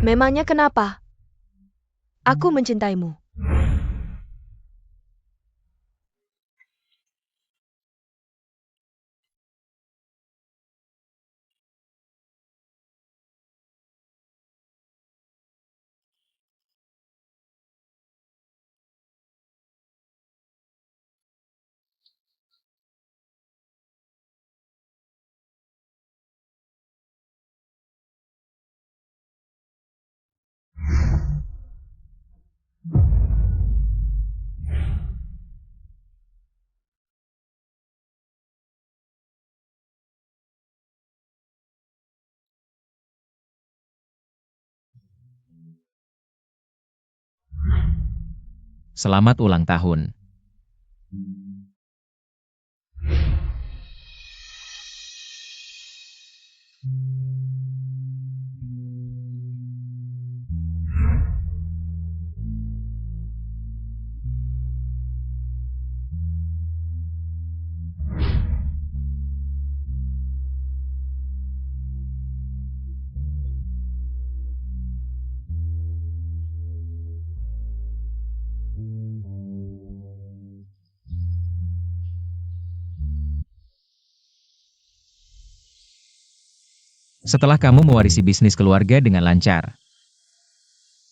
Memangnya kenapa? Aku mencintaimu.
Selamat ulang tahun. Setelah kamu mewarisi bisnis keluarga dengan lancar,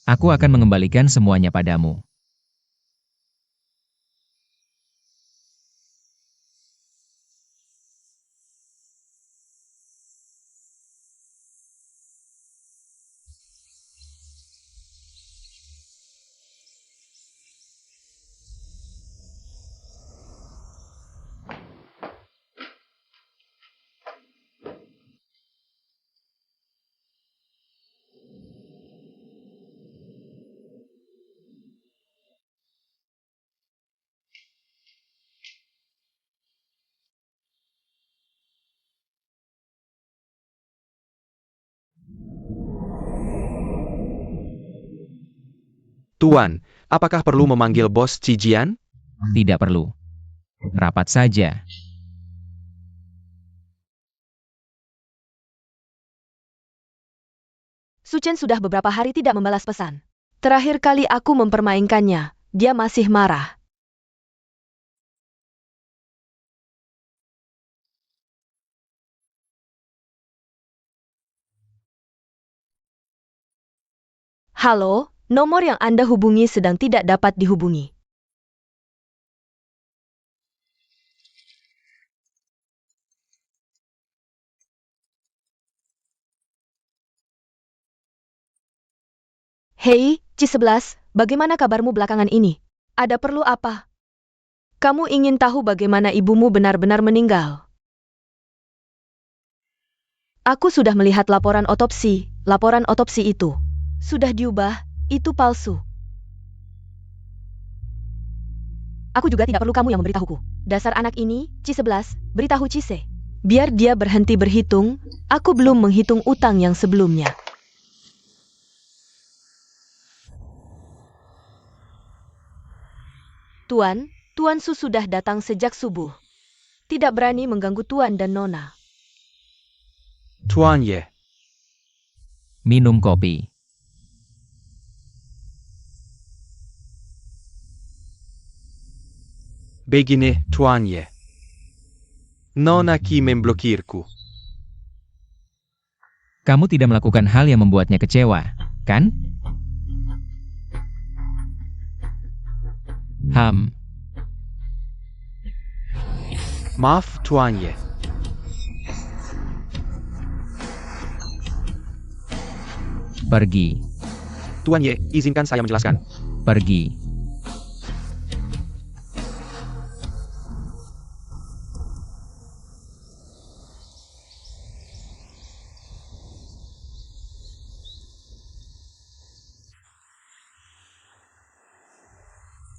aku akan mengembalikan semuanya padamu.
Tuan, apakah perlu memanggil bos Cijian?
Tidak perlu. Rapat saja.
Suchen sudah beberapa hari tidak membalas pesan. Terakhir kali aku mempermainkannya, dia masih marah. Halo, nomor yang Anda hubungi sedang tidak dapat dihubungi. Hei, C11, bagaimana kabarmu belakangan ini? Ada perlu apa? Kamu ingin tahu bagaimana ibumu benar-benar meninggal? Aku sudah melihat laporan otopsi itu. Sudah diubah, itu palsu. Aku juga tidak perlu kamu yang memberitahuku. Dasar anak ini, C11, beritahu Cise. Biar dia berhenti berhitung, aku belum menghitung utang yang sebelumnya. Tuan Su sudah datang sejak subuh. Tidak berani mengganggu Tuan dan Nona.
Tuan Ye,
Minum kopi.
begini Tuan Ye. Nona ki memblokirku.
Kamu tidak melakukan hal yang membuatnya kecewa, kan?
Maaf Tuan Ye.
Pergi.
Tuan Ye, izinkan saya menjelaskan.
Pergi.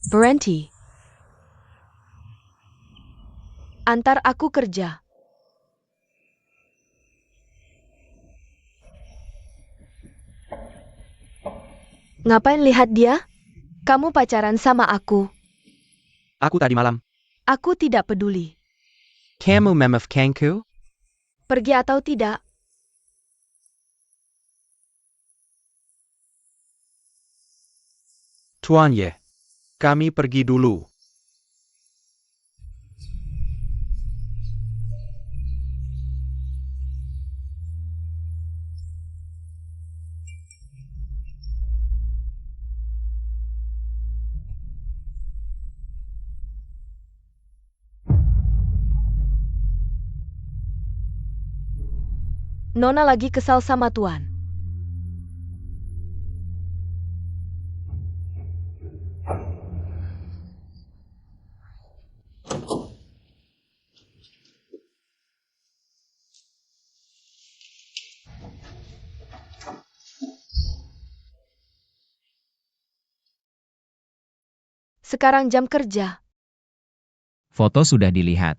Berhenti. Antar aku kerja. Ngapain lihat dia? Kamu pacaran sama aku.
Aku tadi malam.
Aku tidak peduli.
Kamu memafkanku?
Pergi atau tidak?
Tuan Ye, kami pergi dulu.
Nona lagi kesal sama Tuan. Sekarang jam kerja.
Foto sudah dilihat.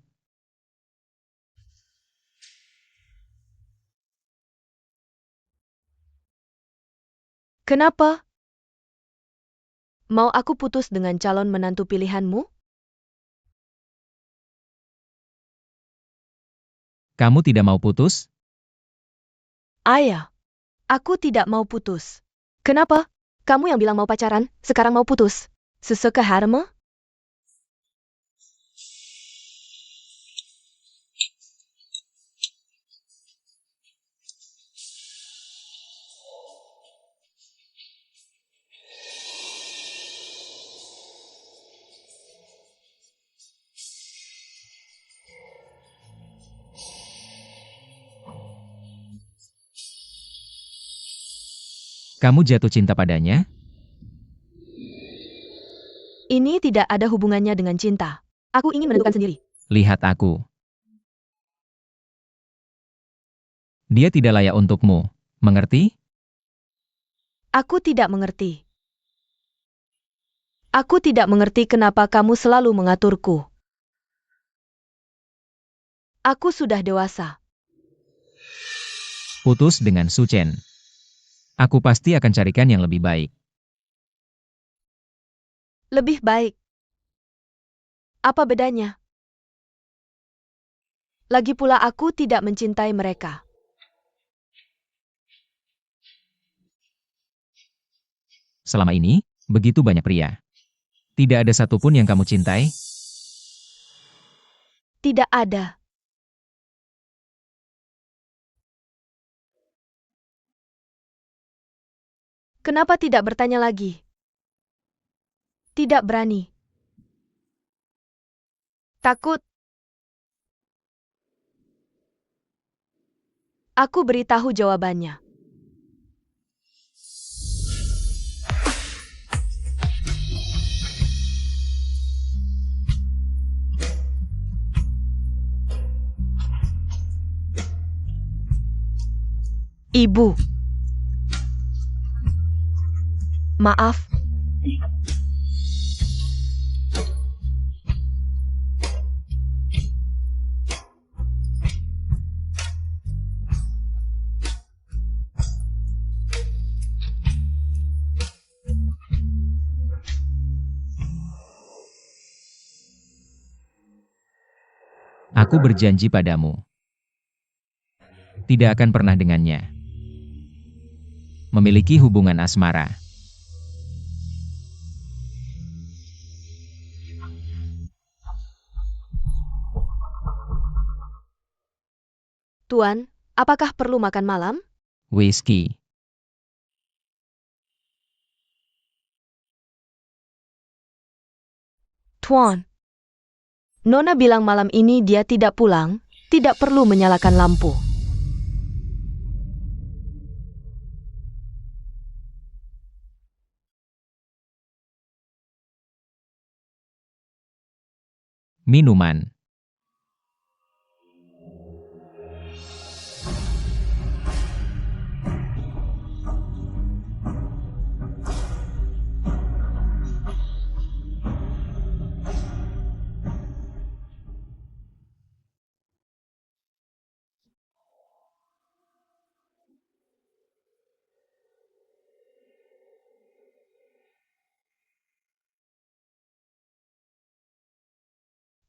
Kenapa? Mau aku putus dengan calon menantu pilihanmu?
Kamu tidak mau putus?
Ayah, aku tidak mau putus. Kenapa? Kamu yang bilang mau pacaran, sekarang mau putus. Sesuka harma?
Kamu jatuh cinta padanya?
Ini tidak ada hubungannya dengan cinta. Aku ingin menentukan sendiri.
Lihat aku. Dia tidak layak untukmu. Mengerti?
Aku tidak mengerti. Aku tidak mengerti kenapa kamu selalu mengaturku. Aku sudah dewasa.
Putus dengan Su Chen. Aku pasti akan carikan yang lebih baik.
Lebih baik. Apa bedanya? Lagi pula aku tidak mencintai mereka.
Selama ini, begitu banyak pria. Tidak ada satupun yang kamu cintai?
Tidak ada. Kenapa tidak bertanya lagi? Tidak berani. Takut. Aku beritahu jawabannya. Ibu. Maaf.
Aku berjanji padamu. Tidak akan pernah dengannya. Memiliki hubungan asmara.
Tuan, apakah perlu makan malam?
Whisky.
Tuan. Nona bilang malam ini dia tidak pulang, tidak perlu menyalakan lampu.
Minuman.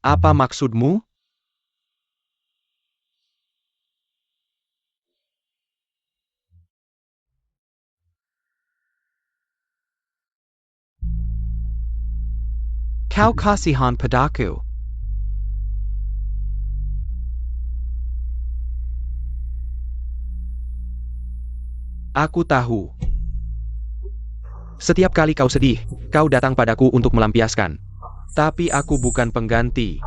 Apa maksudmu? Kau kasihan padaku. Aku tahu. Setiap kali kau sedih, kau datang padaku untuk melampiaskan. Tapi aku bukan pengganti.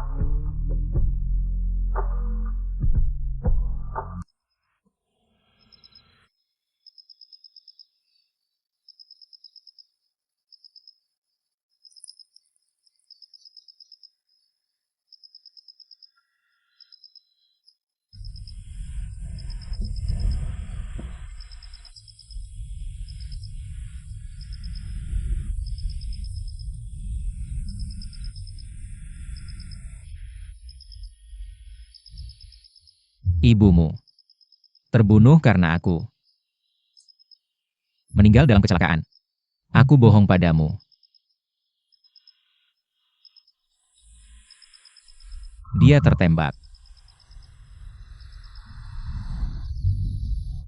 Ibumu terbunuh karena aku meninggal dalam kecelakaan. Aku bohong padamu. Dia tertembak.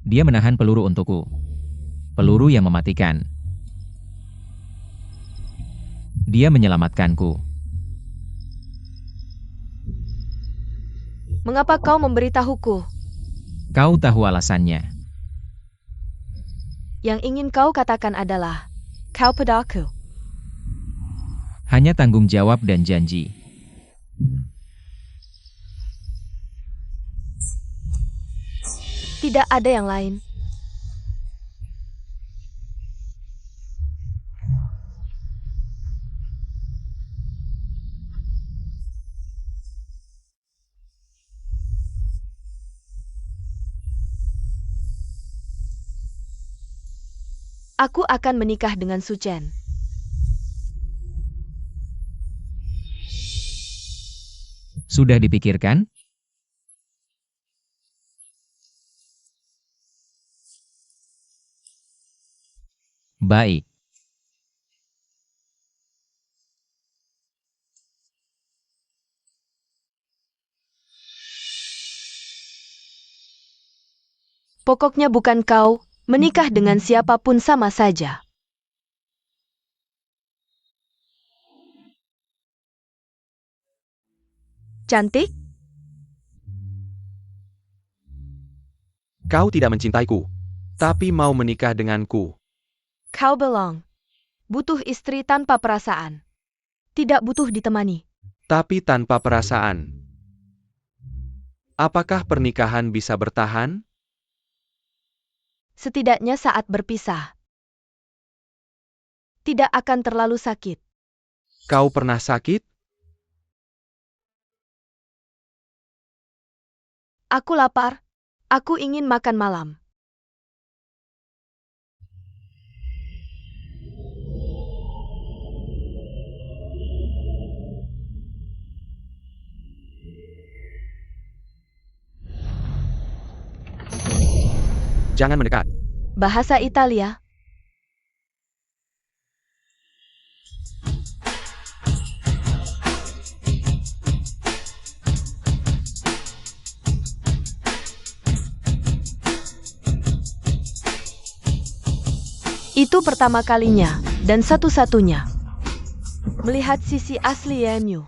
Dia menahan peluru untukku. Peluru yang mematikan. Dia menyelamatkanku.
Mengapa kau memberitahuku?
Kau tahu alasannya.
Yang ingin kau katakan adalah, kau padaku.
Hanya tanggung jawab dan janji.
Tidak ada yang lain. Aku akan menikah dengan Su Chen.
Sudah dipikirkan? Baik.
Pokoknya bukan kau, menikah dengan siapapun sama saja. Cantik?
Kau tidak mencintaiku, tapi mau menikah denganku.
Kau belong. Butuh istri tanpa perasaan. Tidak butuh ditemani.
Tapi tanpa perasaan. Apakah pernikahan bisa bertahan?
Setidaknya saat berpisah. Tidak akan terlalu sakit.
Kau pernah sakit?
Aku lapar. Aku ingin makan malam.
Jangan mendekat.
Bahasa Italia. Itu pertama kalinya, dan satu-satunya. Melihat sisi asli Yanyu.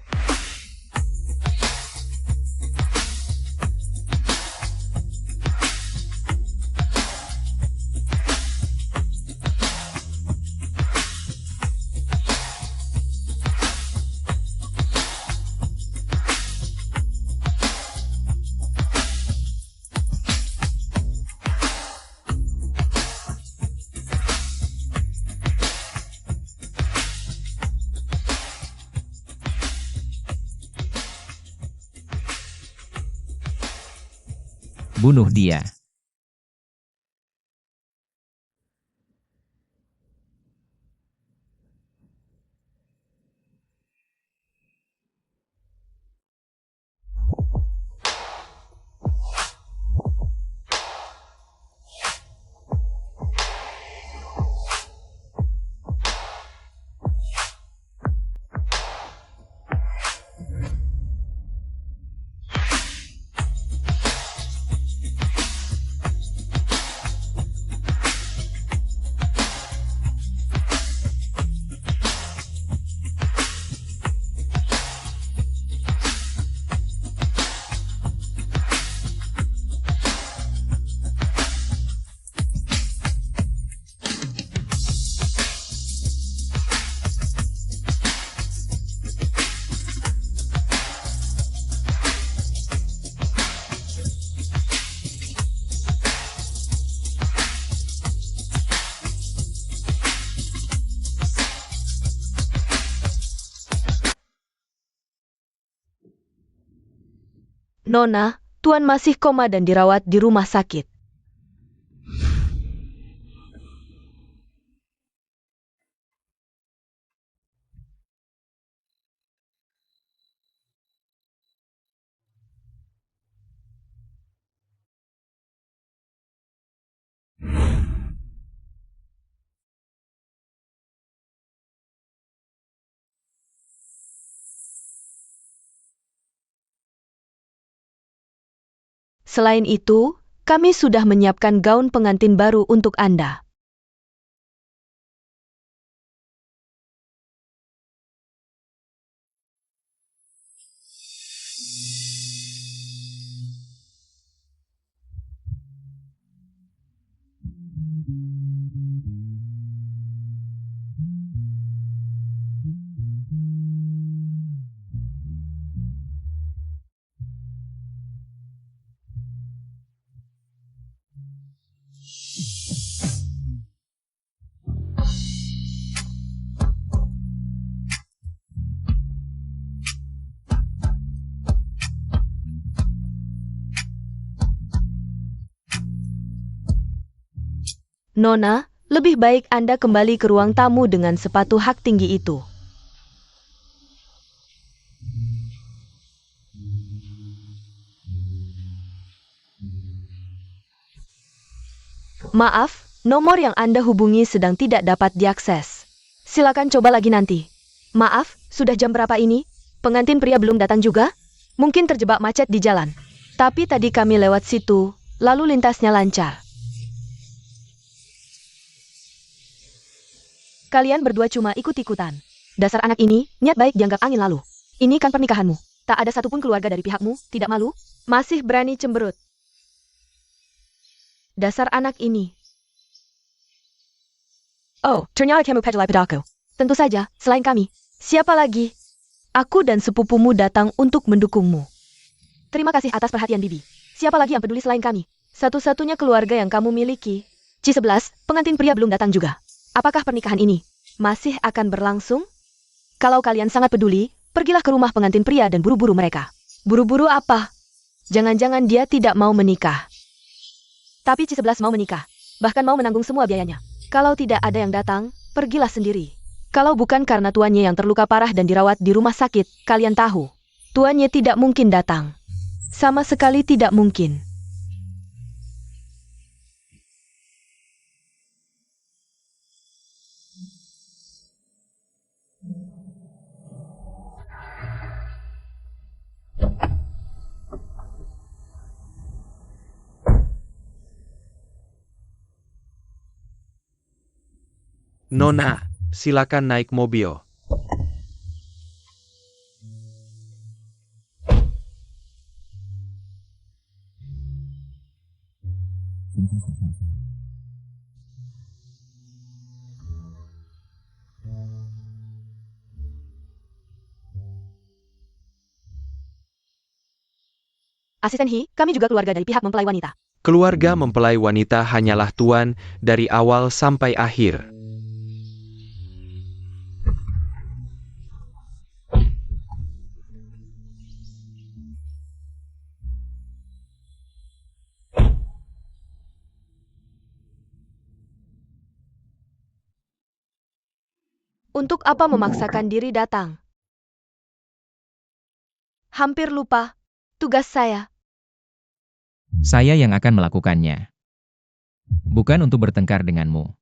Bunuh dia. Nona, Tuan masih koma dan dirawat di rumah sakit.
Selain itu, kami sudah menyiapkan gaun pengantin baru untuk Anda. Nona, lebih baik Anda kembali ke ruang tamu dengan sepatu hak tinggi itu. Maaf, nomor yang Anda hubungi sedang tidak dapat diakses. Silakan coba lagi nanti. Maaf, sudah jam berapa ini? Pengantin pria belum datang juga? Mungkin terjebak macet di jalan. Tapi tadi kami lewat situ, lalu lintasnya lancar. Kalian berdua cuma ikut-ikutan. Dasar anak ini, niat baik dianggap angin lalu. Ini kan pernikahanmu. Tak ada satupun keluarga dari pihakmu, tidak malu? Masih berani cemberut. Dasar anak ini. Oh, ternyata kamu Pedalai Pedako. Tentu saja, selain kami. Siapa lagi? Aku dan sepupumu datang untuk mendukungmu. Terima kasih atas perhatian Bibi. Siapa lagi yang peduli selain kami? Satu-satunya keluarga yang kamu miliki. C11, pengantin pria belum datang juga. Apakah pernikahan ini masih akan berlangsung? Kalau kalian sangat peduli, pergilah ke rumah pengantin pria dan buru-buru mereka. Buru-buru apa? Jangan-jangan dia tidak mau menikah. Tapi C11 mau menikah. Bahkan mau menanggung semua biayanya. Kalau tidak ada yang datang, pergilah sendiri. Kalau bukan karena tuannya yang terluka parah dan dirawat di rumah sakit, kalian tahu. Tuannya tidak mungkin datang. Sama sekali tidak mungkin.
Nona, silakan naik mobil.
Asisten Hi, kami juga keluarga dari pihak mempelai wanita.
Keluarga mempelai wanita hanyalah tuan dari awal sampai akhir.
Untuk apa memaksakan diri datang? Hampir lupa. Tugas saya.
Saya yang akan melakukannya. Bukan untuk bertengkar denganmu.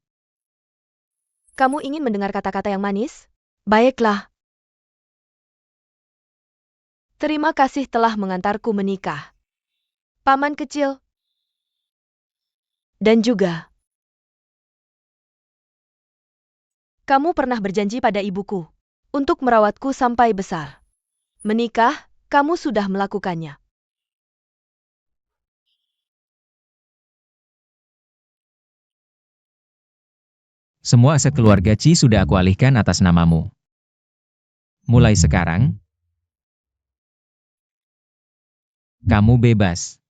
Kamu ingin mendengar kata-kata yang manis? Baiklah. Terima kasih telah mengantarku menikah. Paman kecil. Dan juga. Kamu pernah berjanji pada ibuku untuk merawatku sampai besar. Menikah, kamu sudah melakukannya.
Semua aset keluarga Ci sudah aku alihkan atas namamu. Mulai sekarang, kamu bebas.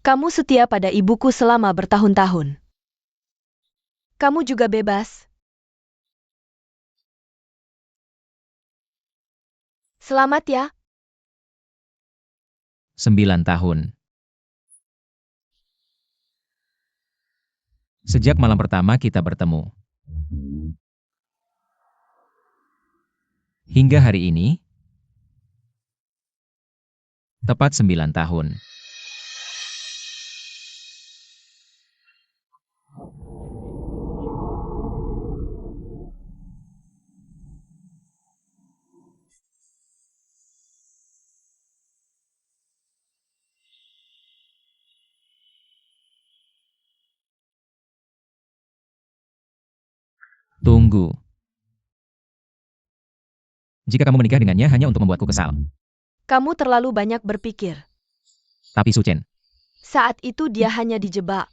Kamu setia pada ibuku selama bertahun-tahun. Kamu juga bebas. Selamat ya.
9 tahun. Sejak malam pertama kita bertemu. Hingga hari ini, tepat 9 tahun. Tunggu. Jika kamu menikah dengannya hanya untuk membuatku kesal.
Kamu terlalu banyak berpikir.
Tapi Suchen,
Saat itu dia hanya dijebak.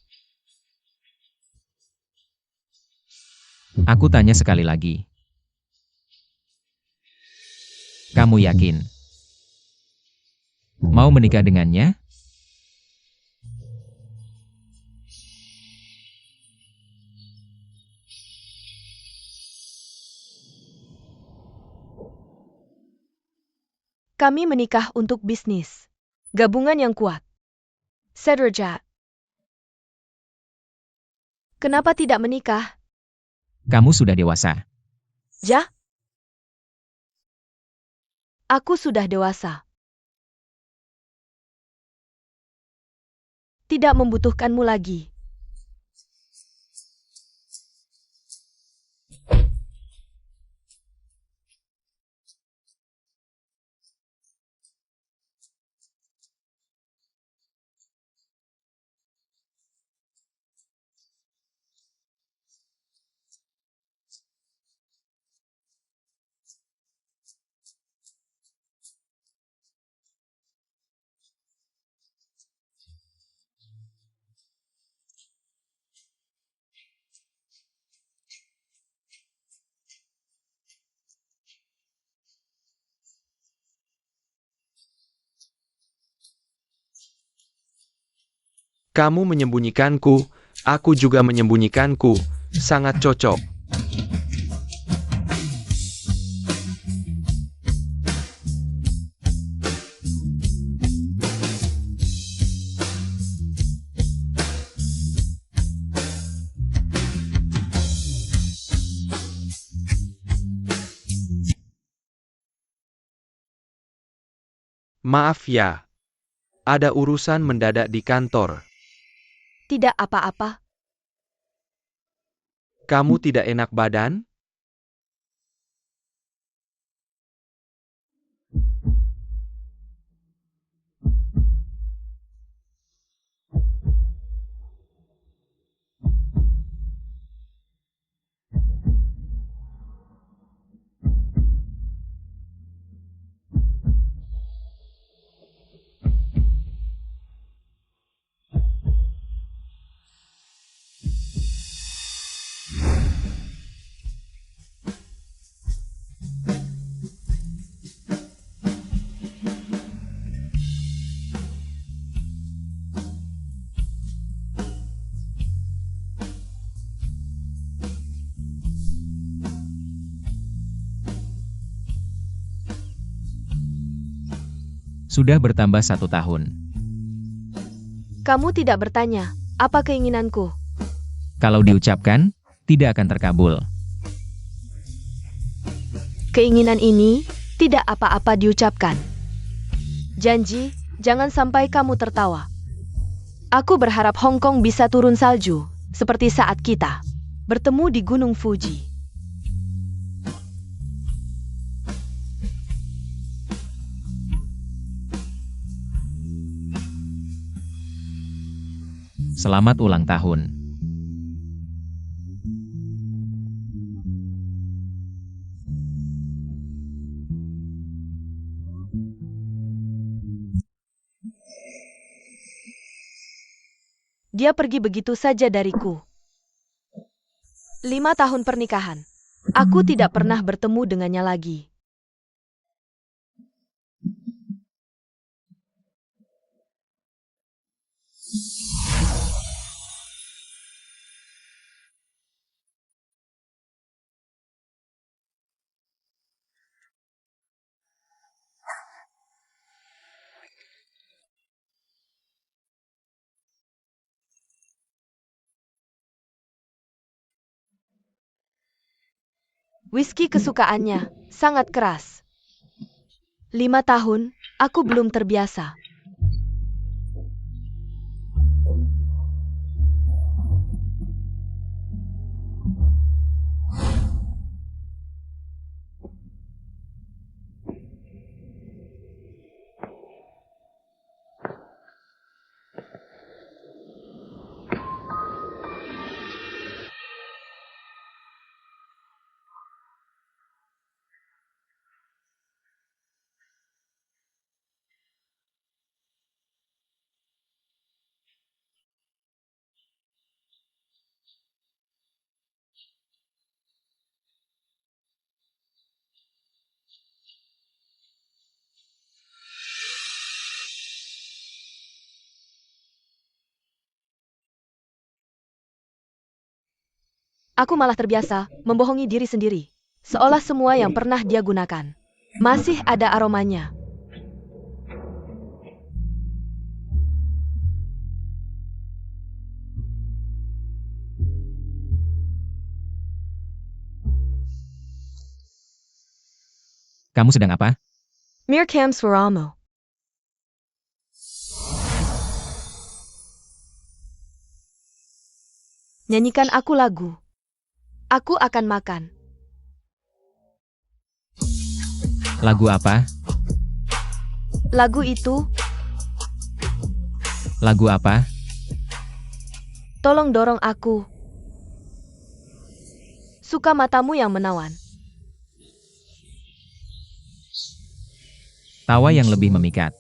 aku tanya sekali lagi. Kamu yakin? Mau menikah dengannya?
Kami menikah untuk bisnis. Gabungan yang kuat. Sederajat. Kenapa tidak menikah?
Kamu sudah dewasa.
Ja? Aku sudah dewasa. Tidak membutuhkanmu lagi.
Kamu menyembunyikanku, aku juga menyembunyikanku. Sangat cocok. Maaf ya. Ada urusan mendadak di kantor.
Tidak apa-apa.
Kamu tidak enak badan?
Sudah bertambah 1 tahun.
Kamu tidak bertanya, apa keinginanku?
Kalau diucapkan, tidak akan terkabul.
Keinginan ini tidak apa-apa diucapkan. Janji, jangan sampai kamu tertawa. Aku berharap Hong Kong bisa turun salju, seperti saat kita bertemu di Gunung Fuji.
Selamat ulang tahun.
Dia pergi begitu saja dariku. 5 tahun pernikahan. Aku tidak pernah bertemu dengannya lagi. Whisky kesukaannya sangat keras. 5 tahun, aku belum terbiasa. Aku malah terbiasa membohongi diri sendiri. Seolah semua yang pernah dia gunakan masih ada aromanya.
Kamu sedang apa?
Mirkam Swaramo. Nyanyikan aku lagu. Aku akan makan.
Lagu apa?
Lagu itu,
Lagu apa?
tolong dorong aku. Suka matamu yang menawan.
Tawa yang lebih memikat.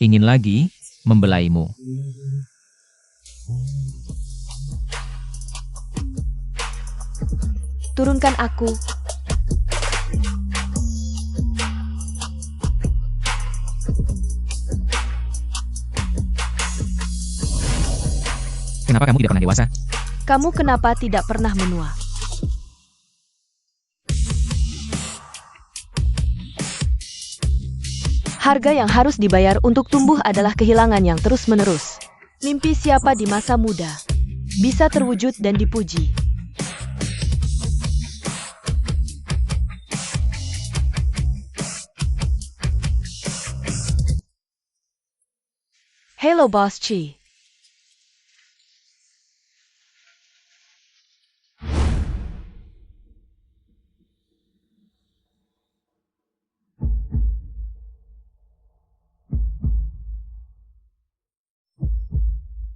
Ingin lagi membelaimu.
Turunkan aku.
Kenapa kamu tidak pernah dewasa?
Kamu kenapa tidak pernah menua? Harga yang harus dibayar untuk tumbuh adalah kehilangan yang terus-menerus. Mimpi siapa di masa muda bisa terwujud dan dipuji. Hello Boss Chi.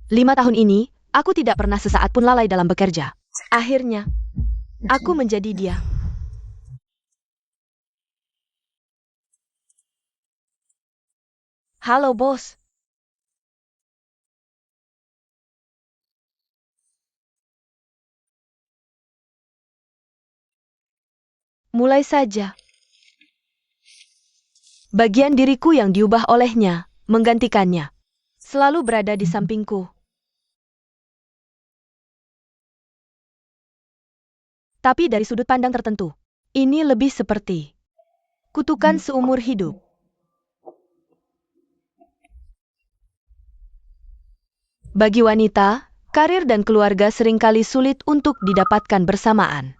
Lima tahun ini, aku tidak pernah sesaat pun lalai dalam bekerja. Akhirnya, aku menjadi dia. Halo bos. Mulai saja. Bagian diriku yang diubah olehnya, menggantikannya. Selalu berada di sampingku. Tapi dari sudut pandang tertentu, ini lebih seperti kutukan seumur hidup. Bagi wanita, karir dan keluarga seringkali sulit untuk didapatkan bersamaan.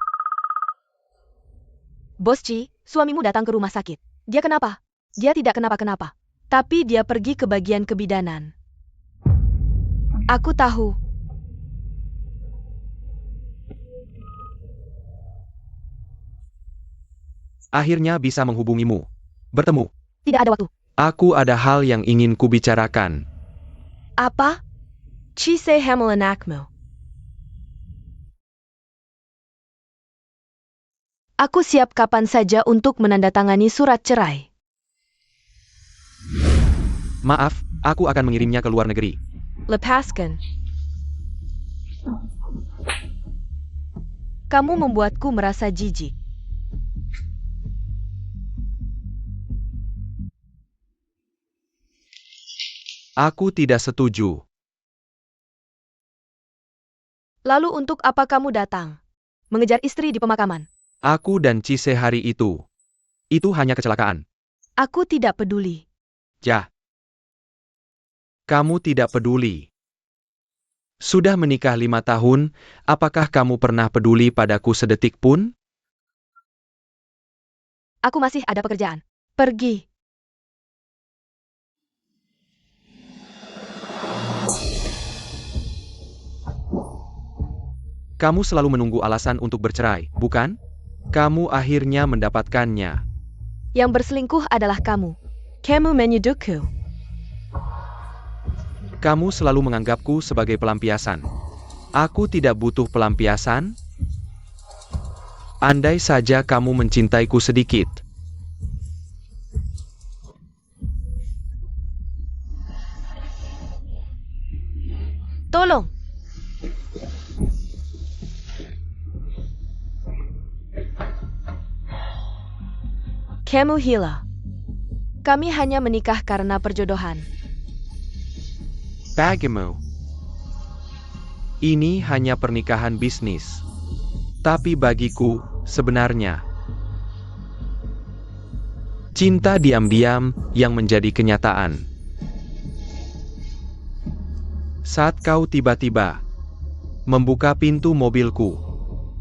Bos Chi, suamimu datang ke rumah sakit. Dia kenapa? Dia tidak kenapa-kenapa. Tapi dia pergi ke bagian kebidanan. Aku tahu.
Akhirnya bisa menghubungimu. Bertemu.
Tidak ada waktu.
Aku ada hal yang ingin kubicarakan.
Apa? Chise Hamalanakmo. Aku siap kapan saja untuk menandatangani surat cerai.
Maaf, aku akan mengirimnya ke luar negeri.
Lepaskan. Kamu membuatku merasa jijik.
Aku tidak setuju.
Lalu untuk apa kamu datang? Mengejar istri di pemakaman.
Aku dan Cise hari itu. Itu hanya kecelakaan.
Aku tidak peduli.
Ya. Kamu tidak peduli. Sudah menikah 5 tahun, apakah kamu pernah peduli padaku sedetik pun?
Aku masih ada pekerjaan. Pergi.
Kamu selalu menunggu alasan untuk bercerai, bukan? Kamu akhirnya mendapatkannya.
Yang berselingkuh adalah kamu. Kamu menyuduhku.
Kamu selalu menganggapku sebagai pelampiasan. Aku tidak butuh pelampiasan. Andai saja kamu mencintaiku sedikit.
Tolong. Kamu Hila. Kami hanya menikah karena perjodohan.
Bagaimana? Ini hanya pernikahan bisnis. Tapi bagiku, sebenarnya, cinta diam-diam yang menjadi kenyataan. Saat kau tiba-tiba membuka pintu mobilku,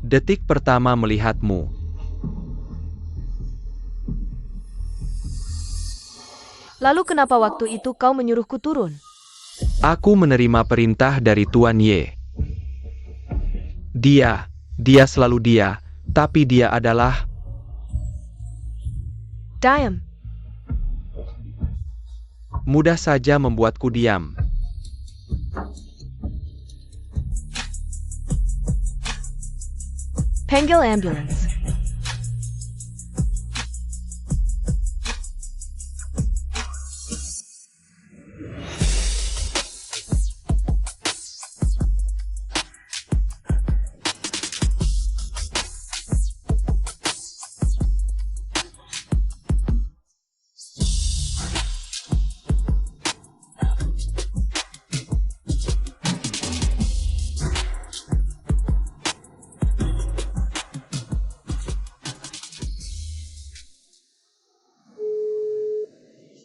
detik pertama melihatmu,
Lalu kenapa waktu itu kau menyuruhku turun?
aku menerima perintah dari Tuan Ye. Dia selalu dia, tapi dia adalah
Diam.
mudah saja membuatku diam.
Panggil ambulans.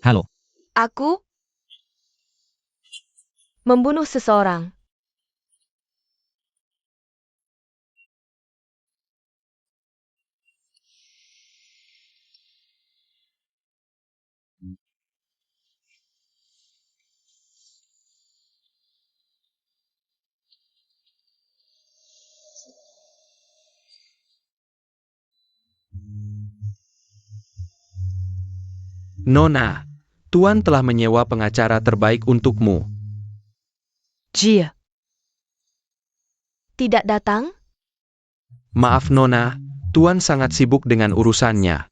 Halo,
Aku membunuh seseorang.
Nona, Tuan telah menyewa pengacara terbaik untukmu.
Jia. Tidak datang?
Maaf Nona, Tuan sangat sibuk dengan urusannya.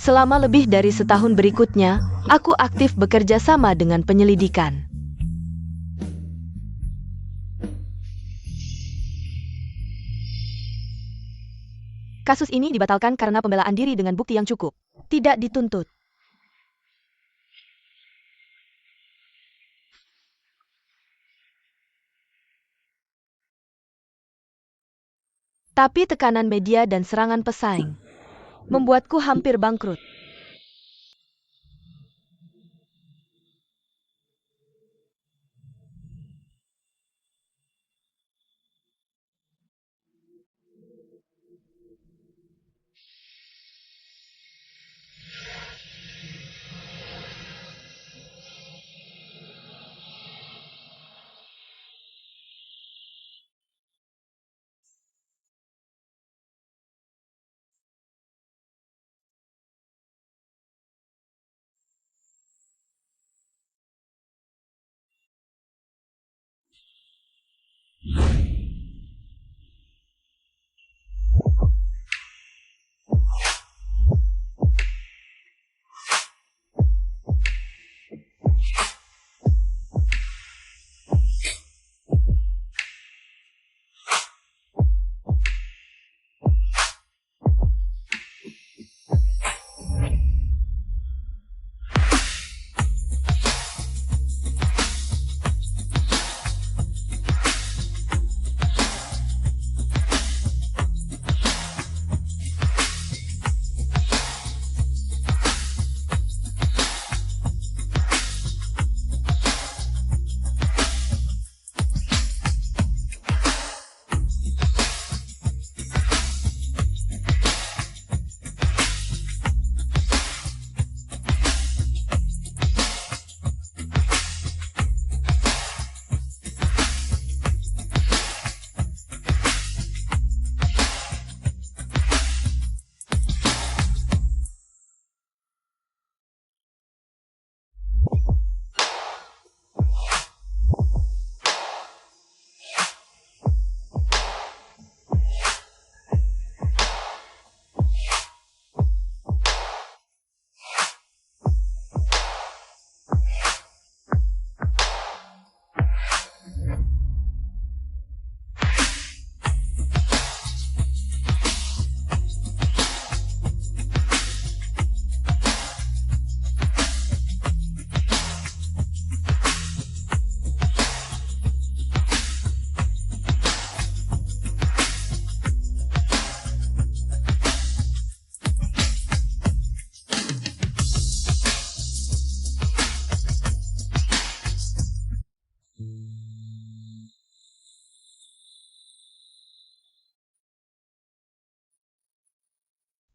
Selama lebih dari setahun berikutnya, aku aktif bekerja sama dengan penyelidikan. Kasus ini dibatalkan karena pembelaan diri dengan bukti yang cukup. Tidak dituntut. Tapi tekanan media dan serangan pesaing membuatku hampir bangkrut.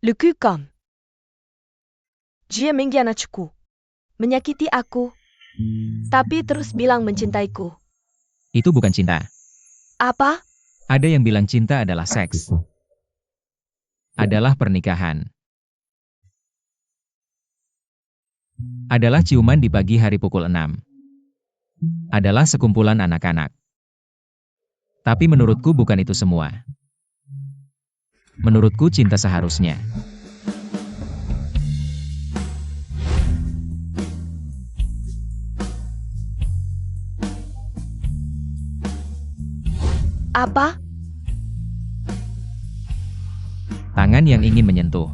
Lekukam. Dia mengkhianatiku. Menyakiti aku. Tapi terus bilang mencintaiku.
Itu bukan cinta.
Apa?
Ada yang bilang cinta adalah seks. Adalah pernikahan. Adalah ciuman di pagi hari pukul 6. Adalah sekumpulan anak-anak. Tapi menurutku bukan itu semua. Menurutku cinta seharusnya.
Apa?
Tangan yang ingin menyentuh.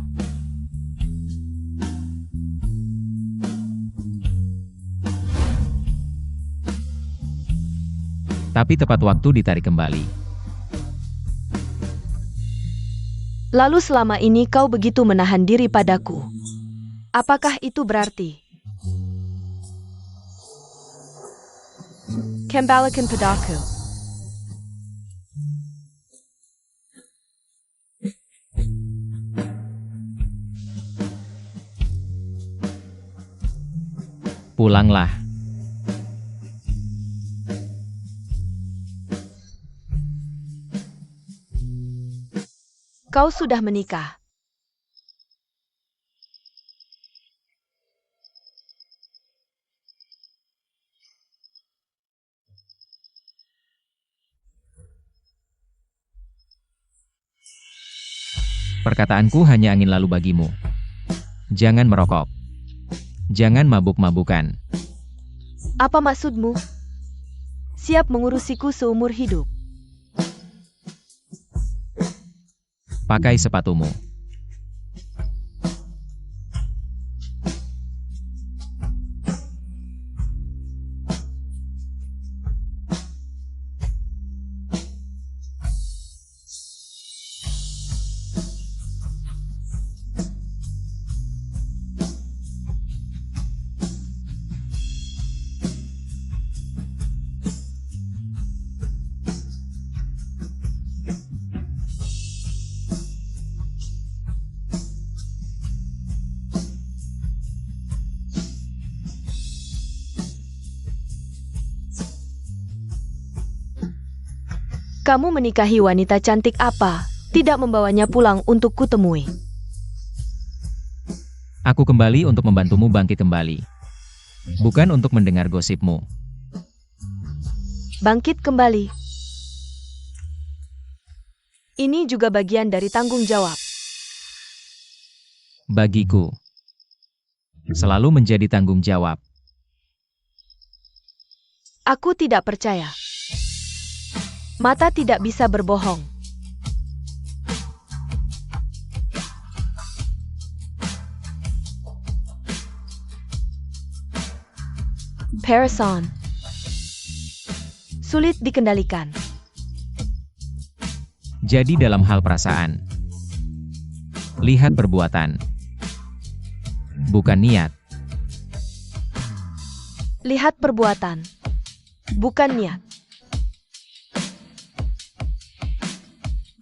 Tapi tepat waktu ditarik kembali.
Lalu selama ini kau begitu menahan diri padaku. Apakah itu berarti? Kembalikan padaku.
Pulanglah.
Kau sudah menikah.
Perkataanku hanya angin lalu bagimu. Jangan merokok. Jangan mabuk-mabukan.
Apa maksudmu? Siap mengurusiku seumur hidup.
Pakai sepatumu.
Kamu menikahi wanita cantik apa? Tidak membawanya pulang untuk kutemui.
Aku kembali untuk membantumu bangkit kembali. Bukan untuk mendengar gosipmu.
Bangkit kembali. Ini juga bagian dari tanggung jawab.
Bagiku. Selalu menjadi tanggung jawab.
Aku tidak percaya. Mata tidak bisa berbohong. Person. Sulit dikendalikan.
Jadi dalam hal perasaan. Lihat perbuatan. Bukan niat.
Lihat perbuatan. Bukan niat.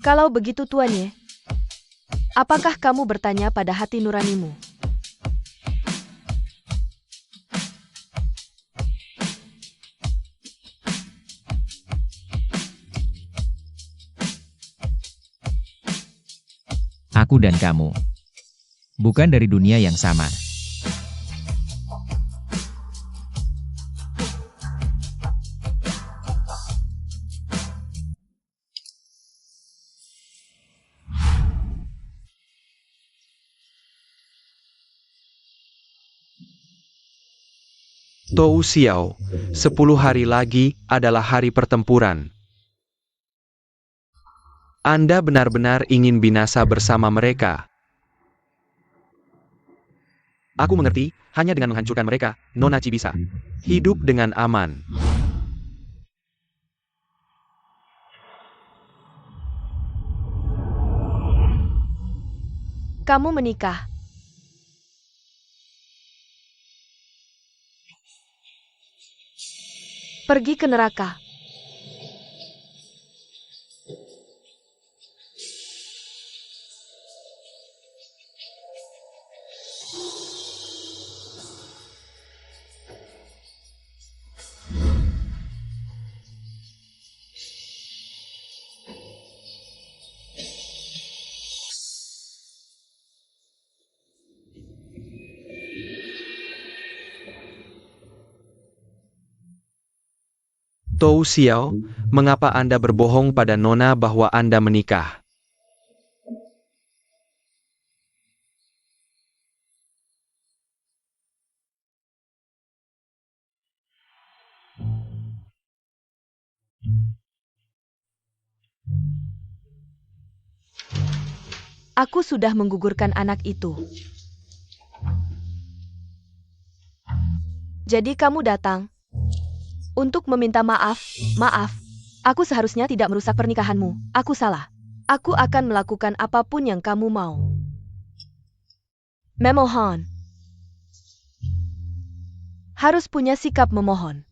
Kalau begitu tuannya, apakah kamu bertanya pada hati nuranimu?
Aku dan kamu. Bukan dari dunia yang sama.
Tou Xiao, 10 hari lagi adalah hari pertempuran. Anda benar-benar ingin binasa bersama mereka. Aku mengerti, hanya dengan menghancurkan mereka, Nona Chi bisa hidup dengan aman.
Kamu menikah. Pergi ke neraka.
Tou Xiao, mengapa Anda berbohong pada Nona bahwa Anda menikah?
Aku sudah menggugurkan anak itu. Jadi kamu datang untuk meminta maaf. Maaf, aku seharusnya tidak merusak pernikahanmu. Aku salah. Aku akan melakukan apapun yang kamu mau. Memohon. Harus punya sikap memohon.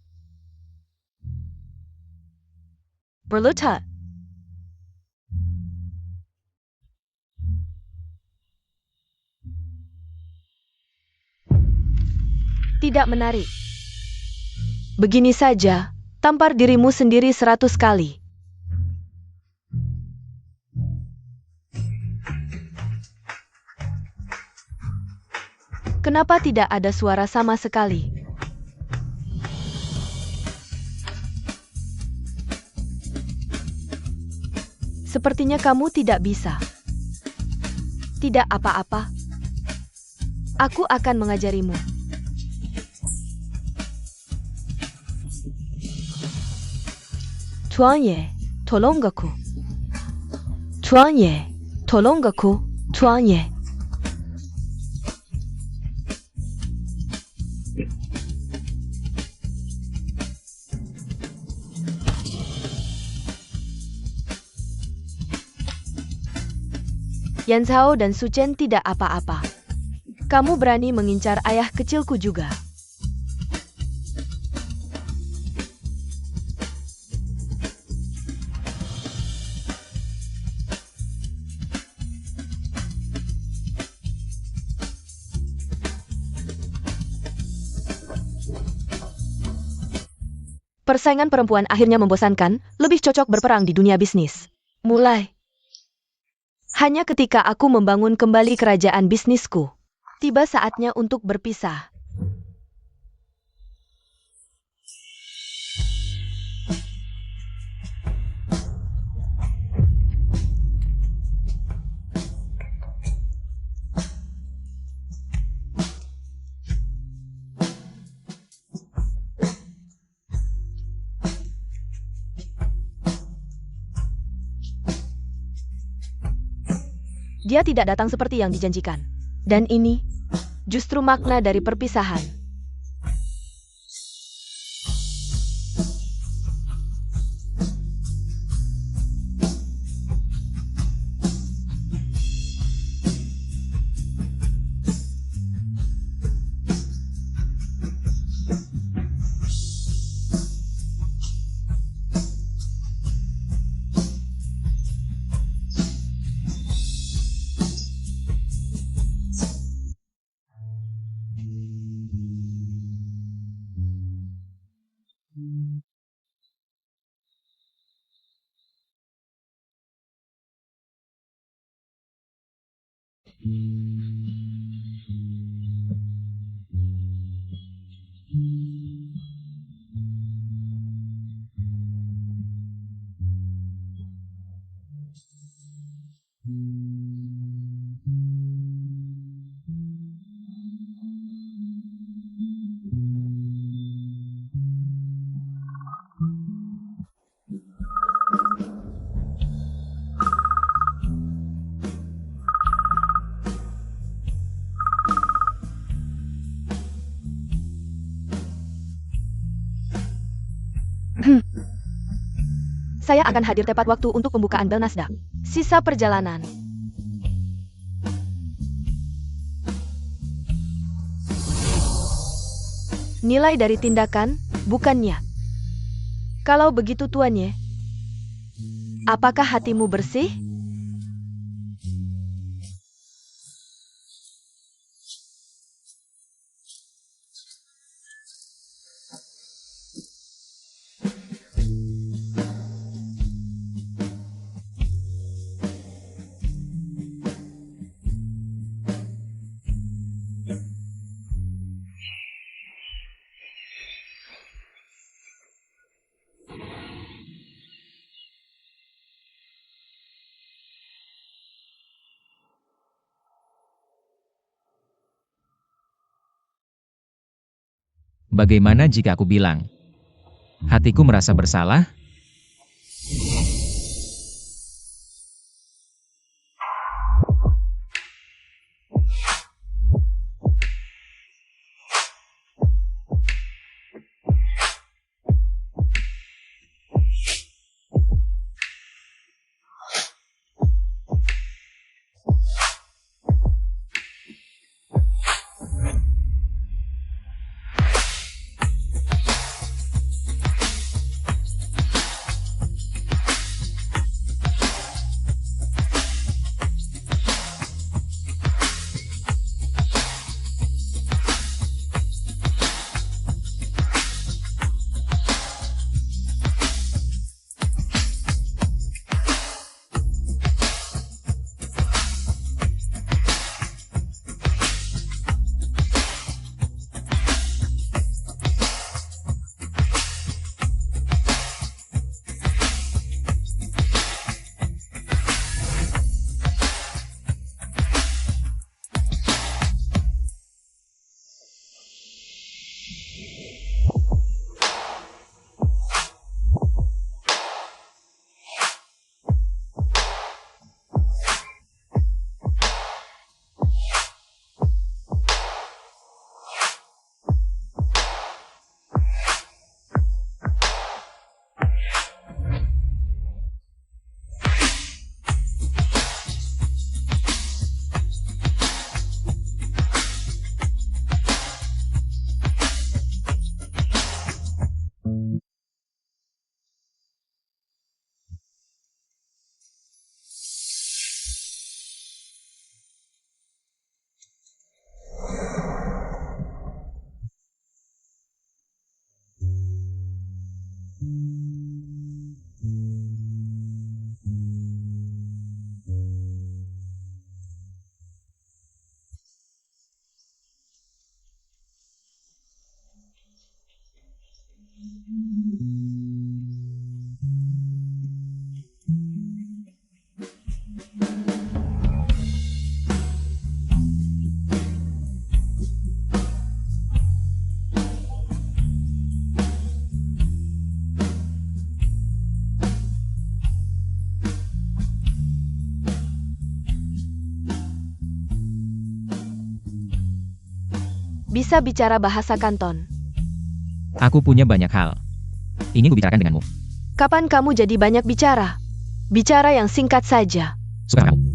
Berlutut. Tidak menarik. Begini saja, tampar dirimu sendiri 100 kali. Kenapa tidak ada suara sama sekali? Sepertinya kamu tidak bisa. Tidak apa-apa. Aku akan mengajarimu. Tuanye, tolong aku. Tuanye, tolong aku. Tuanye. Yan Zhao dan Su Chen tidak apa-apa. Kamu berani mengincar ayah kecilku juga. Persaingan perempuan akhirnya membosankan, lebih cocok berperang di dunia bisnis. Mulai. Hanya ketika aku membangun kembali kerajaan bisnisku, tiba saatnya untuk berpisah. Dia tidak datang seperti yang dijanjikan. Dan ini justru makna dari perpisahan. Saya akan hadir tepat waktu untuk pembukaan bel Nasdaq. Sisa perjalanan. Nilai dari tindakan, bukannya. Kalau begitu tuannya, apakah hatimu bersih?
Bagaimana jika aku bilang, hatiku merasa bersalah?
Bisa bicara bahasa Kanton.
Aku punya banyak hal. Ingin kubicarakan denganmu.
Kapan kamu jadi banyak bicara? Bicara yang singkat saja.
Suka kamu.